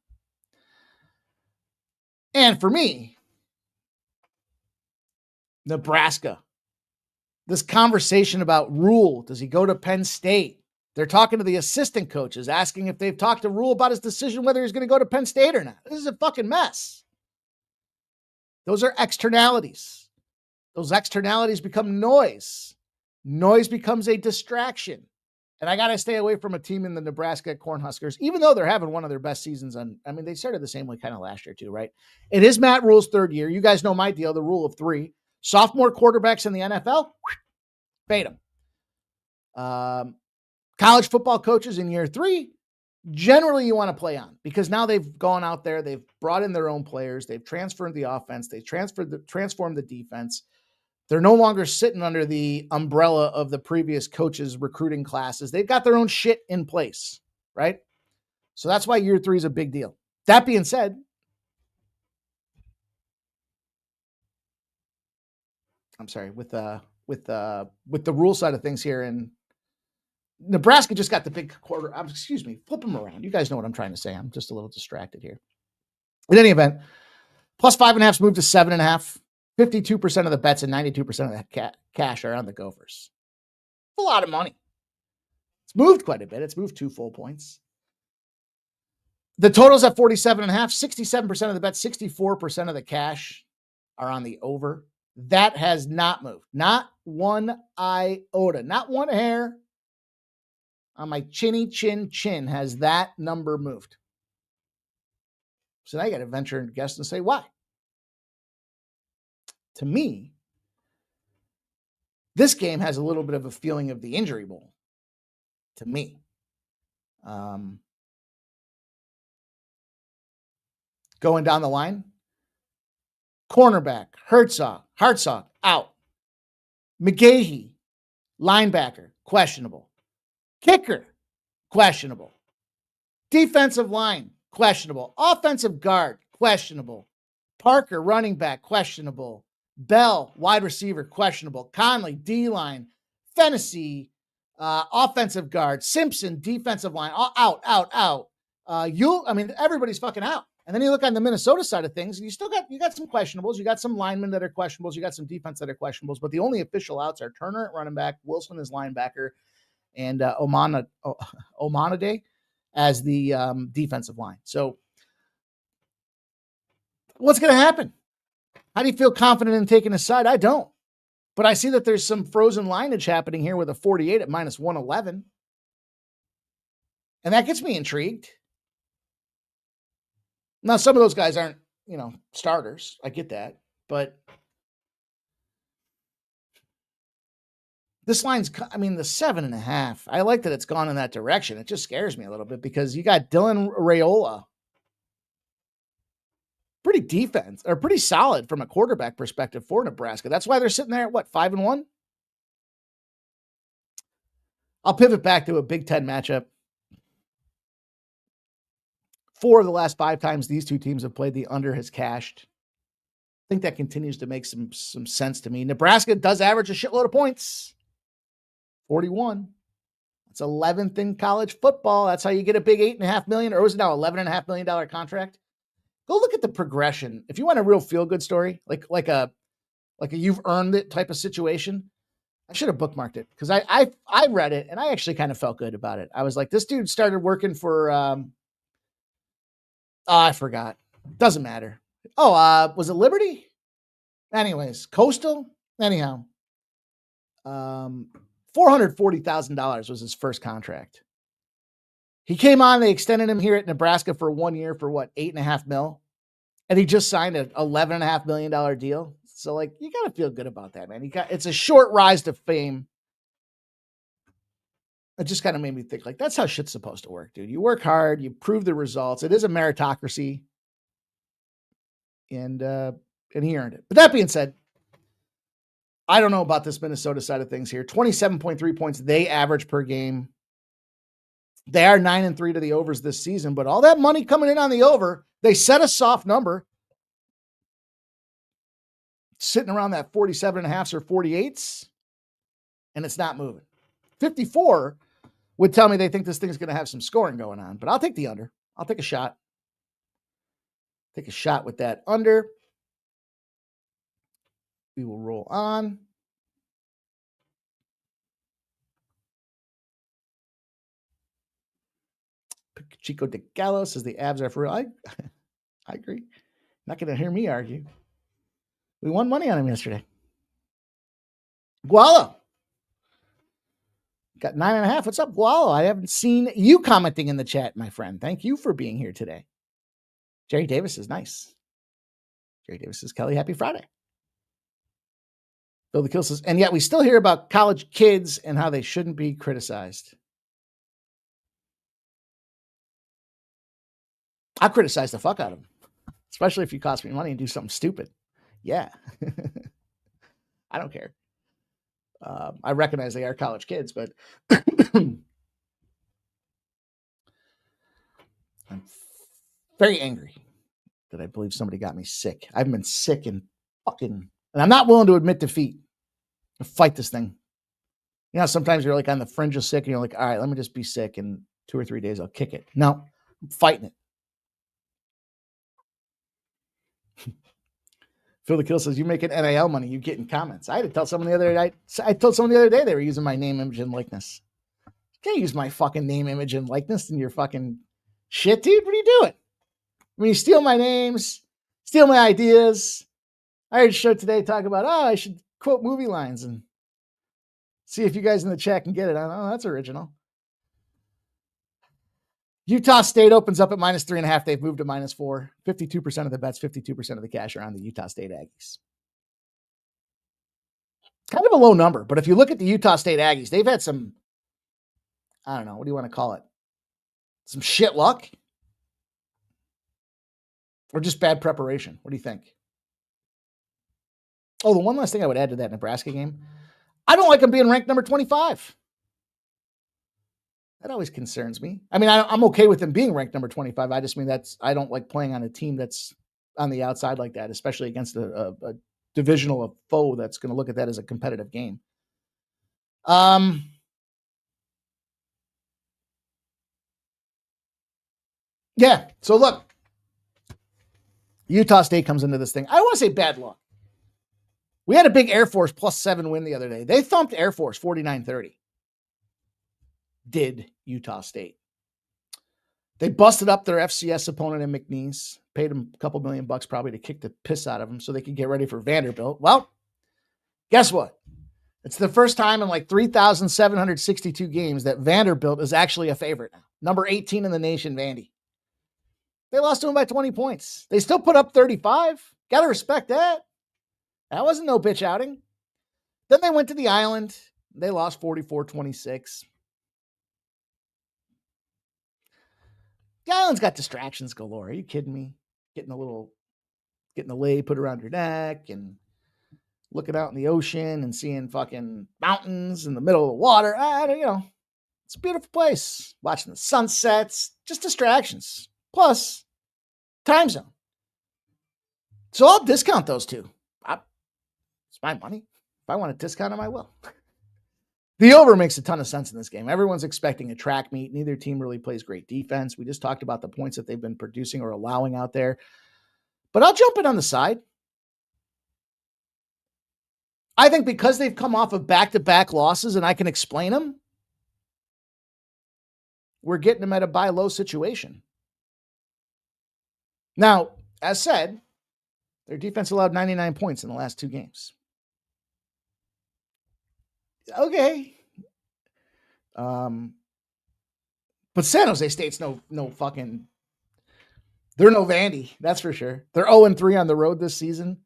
And for me, Nebraska, this conversation about Rule, does he go to Penn State? They're talking to the assistant coaches, asking if they've talked to Rule about his decision whether he's going to go to Penn State or not. This is a fucking mess. Those are externalities. Those externalities become noise. Noise becomes a distraction. And I got to stay away from a team in the Nebraska Cornhuskers, even though they're having one of their best seasons. They started the same way kind of last year too, right? It is Matt Rule's third year. You guys know my deal, the rule of 3. Sophomore quarterbacks in the NFL, fade them. College football coaches in year 3, generally you want to play on because now they've gone out there, they've brought in their own players, they've transferred the offense, they transformed the defense. They're no longer sitting under the umbrella of the previous coaches' recruiting classes. They've got their own shit in place, right? So that's why year 3 is a big deal. That being said, I'm sorry, with the rule side of things here, and Nebraska just got the big quarter. Flip them around. You guys know what I'm trying to say. I'm just a little distracted here. In any event, plus 5.5 moved to 7.5. 52% of the bets and 92% of the cash are on the Gophers. A lot of money. It's moved quite a bit. It's moved 2 full points. The total's at 47.5. 67% of the bets, 64% of the cash are on the over. That has not moved. Not one iota. Not one hair on my chinny chin has that number moved. So now you got to venture and guess and say why. To me, this game has a little bit of a feeling of the Injury Bowl. To me. Going down the line. Cornerback, Hartzog, out. McGahee, linebacker, questionable. Kicker, questionable. Defensive line, questionable. Offensive guard, questionable. Parker, running back, questionable. Bell, wide receiver, questionable. Conley, D-line. Fennessy, offensive guard. Simpson, defensive line, out. Everybody's fucking out. And then you look on the Minnesota side of things, and you got some questionables. You got some linemen that are questionables. You got some defense that are questionables. But the only official outs are Turner at running back, Wilson as linebacker, and Omanade as the defensive line. So what's going to happen? How do you feel confident in taking a side? I don't. But I see that there's some frozen lineage happening here with a 48 at minus 111. And that gets me intrigued. Now, some of those guys aren't, starters. I get that. But this line's, the 7.5. I like that it's gone in that direction. It just scares me a little bit because you got Dylan Raiola. Pretty solid from a quarterback perspective for Nebraska. That's why they're sitting there at 5-1? I'll pivot back to a Big Ten matchup. 4 of the last 5 times these two teams have played, the under has cashed. I think that continues to make some sense to me. Nebraska does average a shitload of points. 41. It's 11th in college football. That's how you get a big $8.5 million, or was it now $11.5 million contract? Go look at the progression. If you want a real feel-good story, like a you've earned it type of situation, I should have bookmarked it because I read it and I actually kind of felt good about it. I was like, this dude started working for I forgot. Doesn't matter. Was it Liberty? Anyways, Coastal? Anyhow. $440,000 was his first contract. He came on, they extended him here at Nebraska for 1 year for $8.5 million. And he just signed an $11.5 million deal. So you got to feel good about that, man. It's a short rise to fame. It just kind of made me think that's how shit's supposed to work, dude. You work hard, you prove the results. It is a meritocracy. And he earned it. But that being said, I don't know about this Minnesota side of things here. 27.3 points they average per game. They are 9-3 to the overs this season, but all that money coming in on the over, they set a soft number sitting around that 47.5s or 48s, and it's not moving. 54 would tell me they think this thing's going to have some scoring going on, but I'll take the under. I'll take a shot. Take a shot with that under. We will roll on. Chico de Gallo says the abs are for real. I agree. Not going to hear me argue. We won money on him yesterday. Gualo. Got 9.5. What's up, Gualo? I haven't seen you commenting in the chat, my friend. Thank you for being here today. Jerry Davis is nice. Jerry Davis says, Kelly, happy Friday. Bill the Kill says, and yet we still hear about college kids and how they shouldn't be criticized. I criticize the fuck out of them, especially if you cost me money and do something stupid. Yeah. I don't care. I recognize they are college kids, but I'm very angry that I believe somebody got me sick. I've been sick and and I'm not willing to admit defeat. I'll fight this thing. Sometimes you're on the fringe of sick and you're like, all right, let me just be sick. In 2 or 3 days, I'll kick it. No, I'm fighting it. Phil the Kill says, you make an NIL money, you get in comments. I had to tell someone the other day. I told someone the other day they were using my name, image, and likeness. You can't use my fucking name, image, and likeness in your fucking shit, dude. What are you doing? You steal my names, steal my ideas. I heard a show today talk about, I should quote movie lines and see if you guys in the chat can get it. That's original. Utah State opens up at -3.5. They've moved to -4. 52% of the bets, 52% of the cash are on the Utah State Aggies. Kind of a low number, but if you look at the Utah State Aggies, they've had some, I don't know, what do you want to call it? Some shit luck? Or just bad preparation? What do you think? Oh, the one last thing I would add to that Nebraska game, I don't like them being ranked number 25. That always concerns me. I'm okay with them being ranked number 25. I just mean I don't like playing on a team that's on the outside like that, especially against a divisional foe that's going to look at that as a competitive game. Yeah. So look, Utah State comes into this thing. I don't want to say bad luck. We had a big Air Force +7 win the other day. They thumped Air Force 49-30. Did Utah State. They busted up their FCS opponent in McNeese, paid him a couple $1 million probably to kick the piss out of him so they could get ready for Vanderbilt. Well, guess what? It's the first time in like 3,762 games that Vanderbilt is actually a favorite now. Number 18 in the nation, Vandy. They lost to him by 20 points. They still put up 35. Got to respect that. That wasn't no bitch outing. Then they went to the Island. They lost 44-26. The Island's got distractions galore. Are you kidding me? Getting a lei put around your neck and looking out in the ocean and seeing fucking mountains in the middle of the water. It's a beautiful place. Watching the sunsets, just distractions. Plus, time zone. So I'll discount those two. It's my money. If I want to discount them, I will. The over makes a ton of sense in this game. Everyone's expecting a track meet. Neither team really plays great defense. We just talked about the points that they've been producing or allowing out there. But I'll jump in on the side. I think because they've come off of back-to-back losses and I can explain them, we're getting them at a buy low situation. Now, as said, their defense allowed 99 points in the last 2 games. Okay. But San Jose State's no fucking, they're no Vandy, that's for sure. They're 0-3 on the road this season.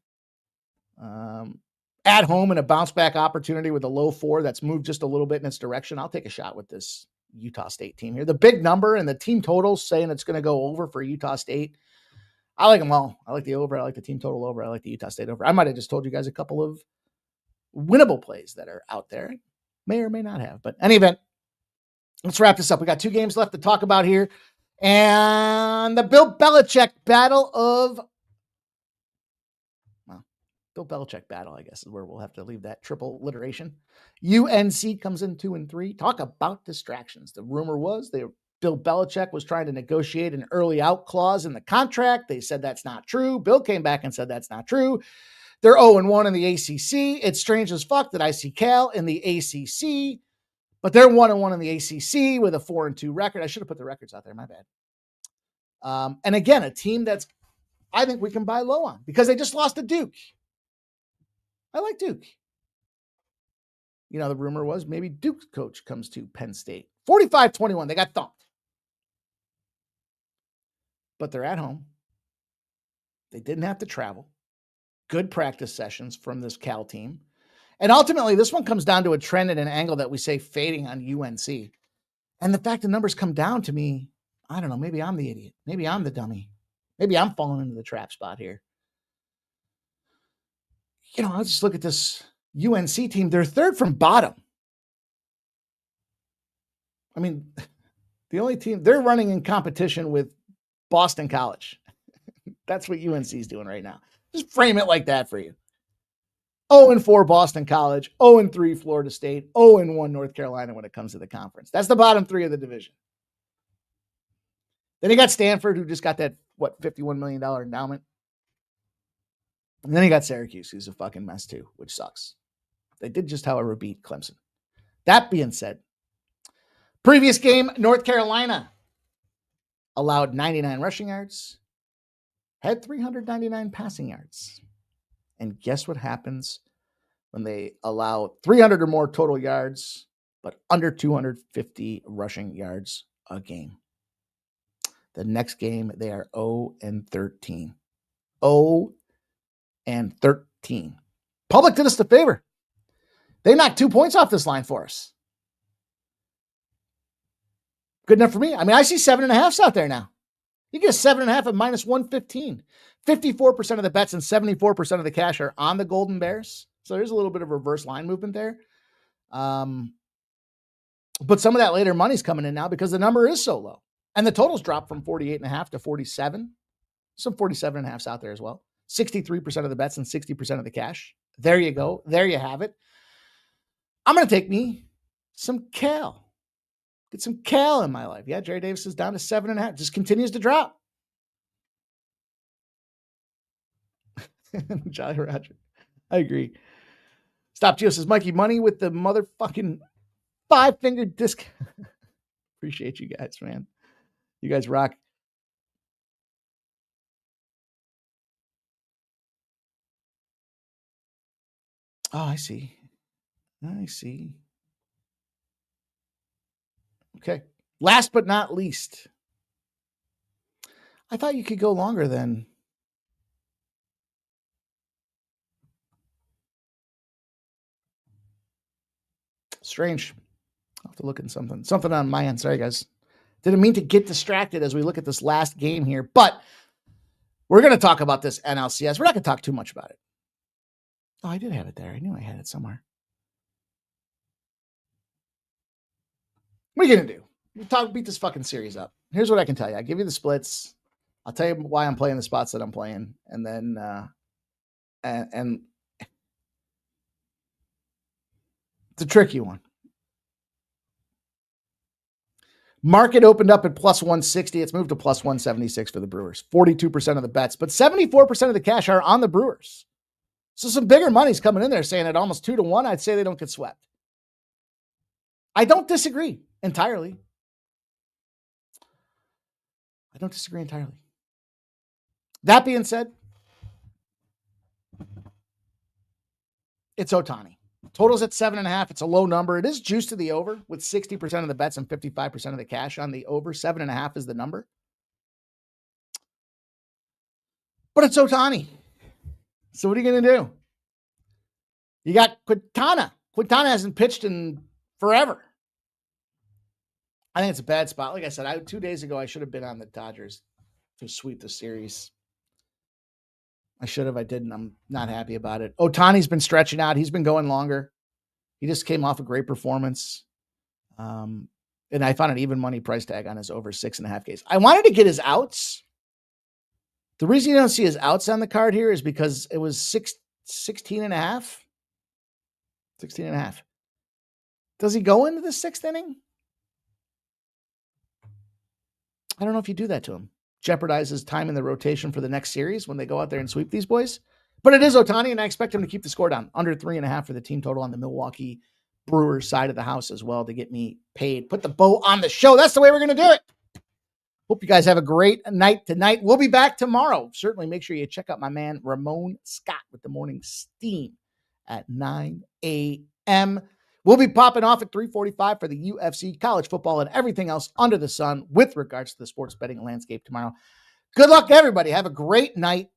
At home in a bounce back opportunity with a low 4 that's moved just a little bit in its direction. I'll take a shot with this Utah State team here. The big number and the team totals saying it's going to go over for Utah State. I like them all. I like the over. I like the team total over. I like the Utah State over. I might have just told you guys a couple of winnable plays that are out there. May or may not have. But any event, let's wrap this up. We got 2 games left to talk about here. And the Bill Belichick battle, I guess, is where we'll have to leave that triple alliteration. UNC comes in 2-3. Talk about distractions. The rumor was Bill Belichick was trying to negotiate an early out clause in the contract. They said that's not true. Bill came back and said that's not true. They're 0-1 in the ACC. It's strange as fuck that I see Cal in the ACC, but they're 1-1 in the ACC with a 4-2 record. I should have put the records out there. My bad. And again, a team that's, I think we can buy low on because they just lost to Duke. I like Duke. The rumor was maybe Duke's coach comes to Penn State. 45-21. They got thumped. But they're at home. They didn't have to travel. Good practice sessions from this Cal team. And ultimately, this one comes down to a trend and an angle that we say fading on UNC. And the fact the numbers come down to me, I don't know, maybe I'm the idiot. Maybe I'm the dummy. Maybe I'm falling into the trap spot here. I'll just look at this UNC team. They're third from bottom. I mean, the only team, they're running in competition with Boston College. That's what UNC is doing right now. Just frame it like that for you. 0-4 Boston College, 0-3 Florida State, 0-1 North Carolina when it comes to the conference. That's the bottom 3 of the division. Then you got Stanford, who just got that, $51 million endowment. And then you got Syracuse, who's a fucking mess too, which sucks. They did just, however, beat Clemson. That being said, previous game, North Carolina allowed 99 rushing yards, had 399 passing yards. And guess what happens when they allow 300 or more total yards, but under 250 rushing yards a game? The next game, they are 0-13. 0-13. Public did us the favor. They knocked 2 points off this line for us. Good enough for me. I mean, I see 7.5s out there now. You get a 7.5 at -115. 54% of the bets and 74% of the cash are on the Golden Bears. So there's a little bit of reverse line movement there. But some of that later money's coming in now because the number is so low. And the totals dropped from 48.5 to 47. Some 47.5s out there as well. 63% of the bets and 60% of the cash. There you go. There you have it. I'm going to take me some Cal. Get some Cal in my life. Yeah, Jerry Davis is down to 7.5. Just continues to drop. Jolly Roger. I agree. Stop Gio says Mikey Money with the motherfucking 5-finger disc. Appreciate you guys, man. You guys rock. Oh, I see. Okay. Last but not least, I thought you could go longer than. Strange. I'll have to look at something on my end. Sorry, guys. Didn't mean to get distracted as we look at this last game here, but we're going to talk about this NLCS. We're not going to talk too much about it. Oh, I did have it there. I knew I had it somewhere. What are you going to do? Beat this fucking series up. Here's what I can tell you. I give you the splits. I'll tell you why I'm playing the spots that I'm playing. And then, and it's a tricky one. Market opened up at plus 160. It's moved to plus 176 for the Brewers. 42% of the bets, but 74% of the cash are on the Brewers. So some bigger money's coming in there saying at almost 2-1, I'd say they don't get swept. I don't disagree entirely. That being said, it's Ohtani. Total's at 7.5. It's a low number. It is juiced to the over with 60% of the bets and 55% of the cash on the over. 7.5 is the number. But it's Ohtani. So what are you going to do? You got Quintana. Quintana hasn't pitched in forever. I think it's a bad spot. Like I said, 2 days ago, I should have been on the Dodgers to sweep the series. I should have. I didn't. I'm not happy about it. Ohtani's been stretching out. He's been going longer. He just came off a great performance. And I found an even money price tag on his over 6.5 Ks. I wanted to get his outs. The reason you don't see his outs on the card here is because it was 16.5. 16.5. Does he go into the sixth inning? I don't know if you do that to him. Jeopardizes time in the rotation for the next series when they go out there and sweep these boys. But it is Ohtani, and I expect him to keep the score down. Under 3.5 for the team total on the Milwaukee Brewers side of the house as well to get me paid. Put the bow on the show. That's the way we're going to do it. Hope you guys have a great night tonight. We'll be back tomorrow. Certainly make sure you check out my man, Ramon Scott, with the morning steam at 9 a.m. We'll be popping off at 3:45 for the UFC, college football, and everything else under the sun with regards to the sports betting landscape tomorrow. Good luck to everybody. Have a great night.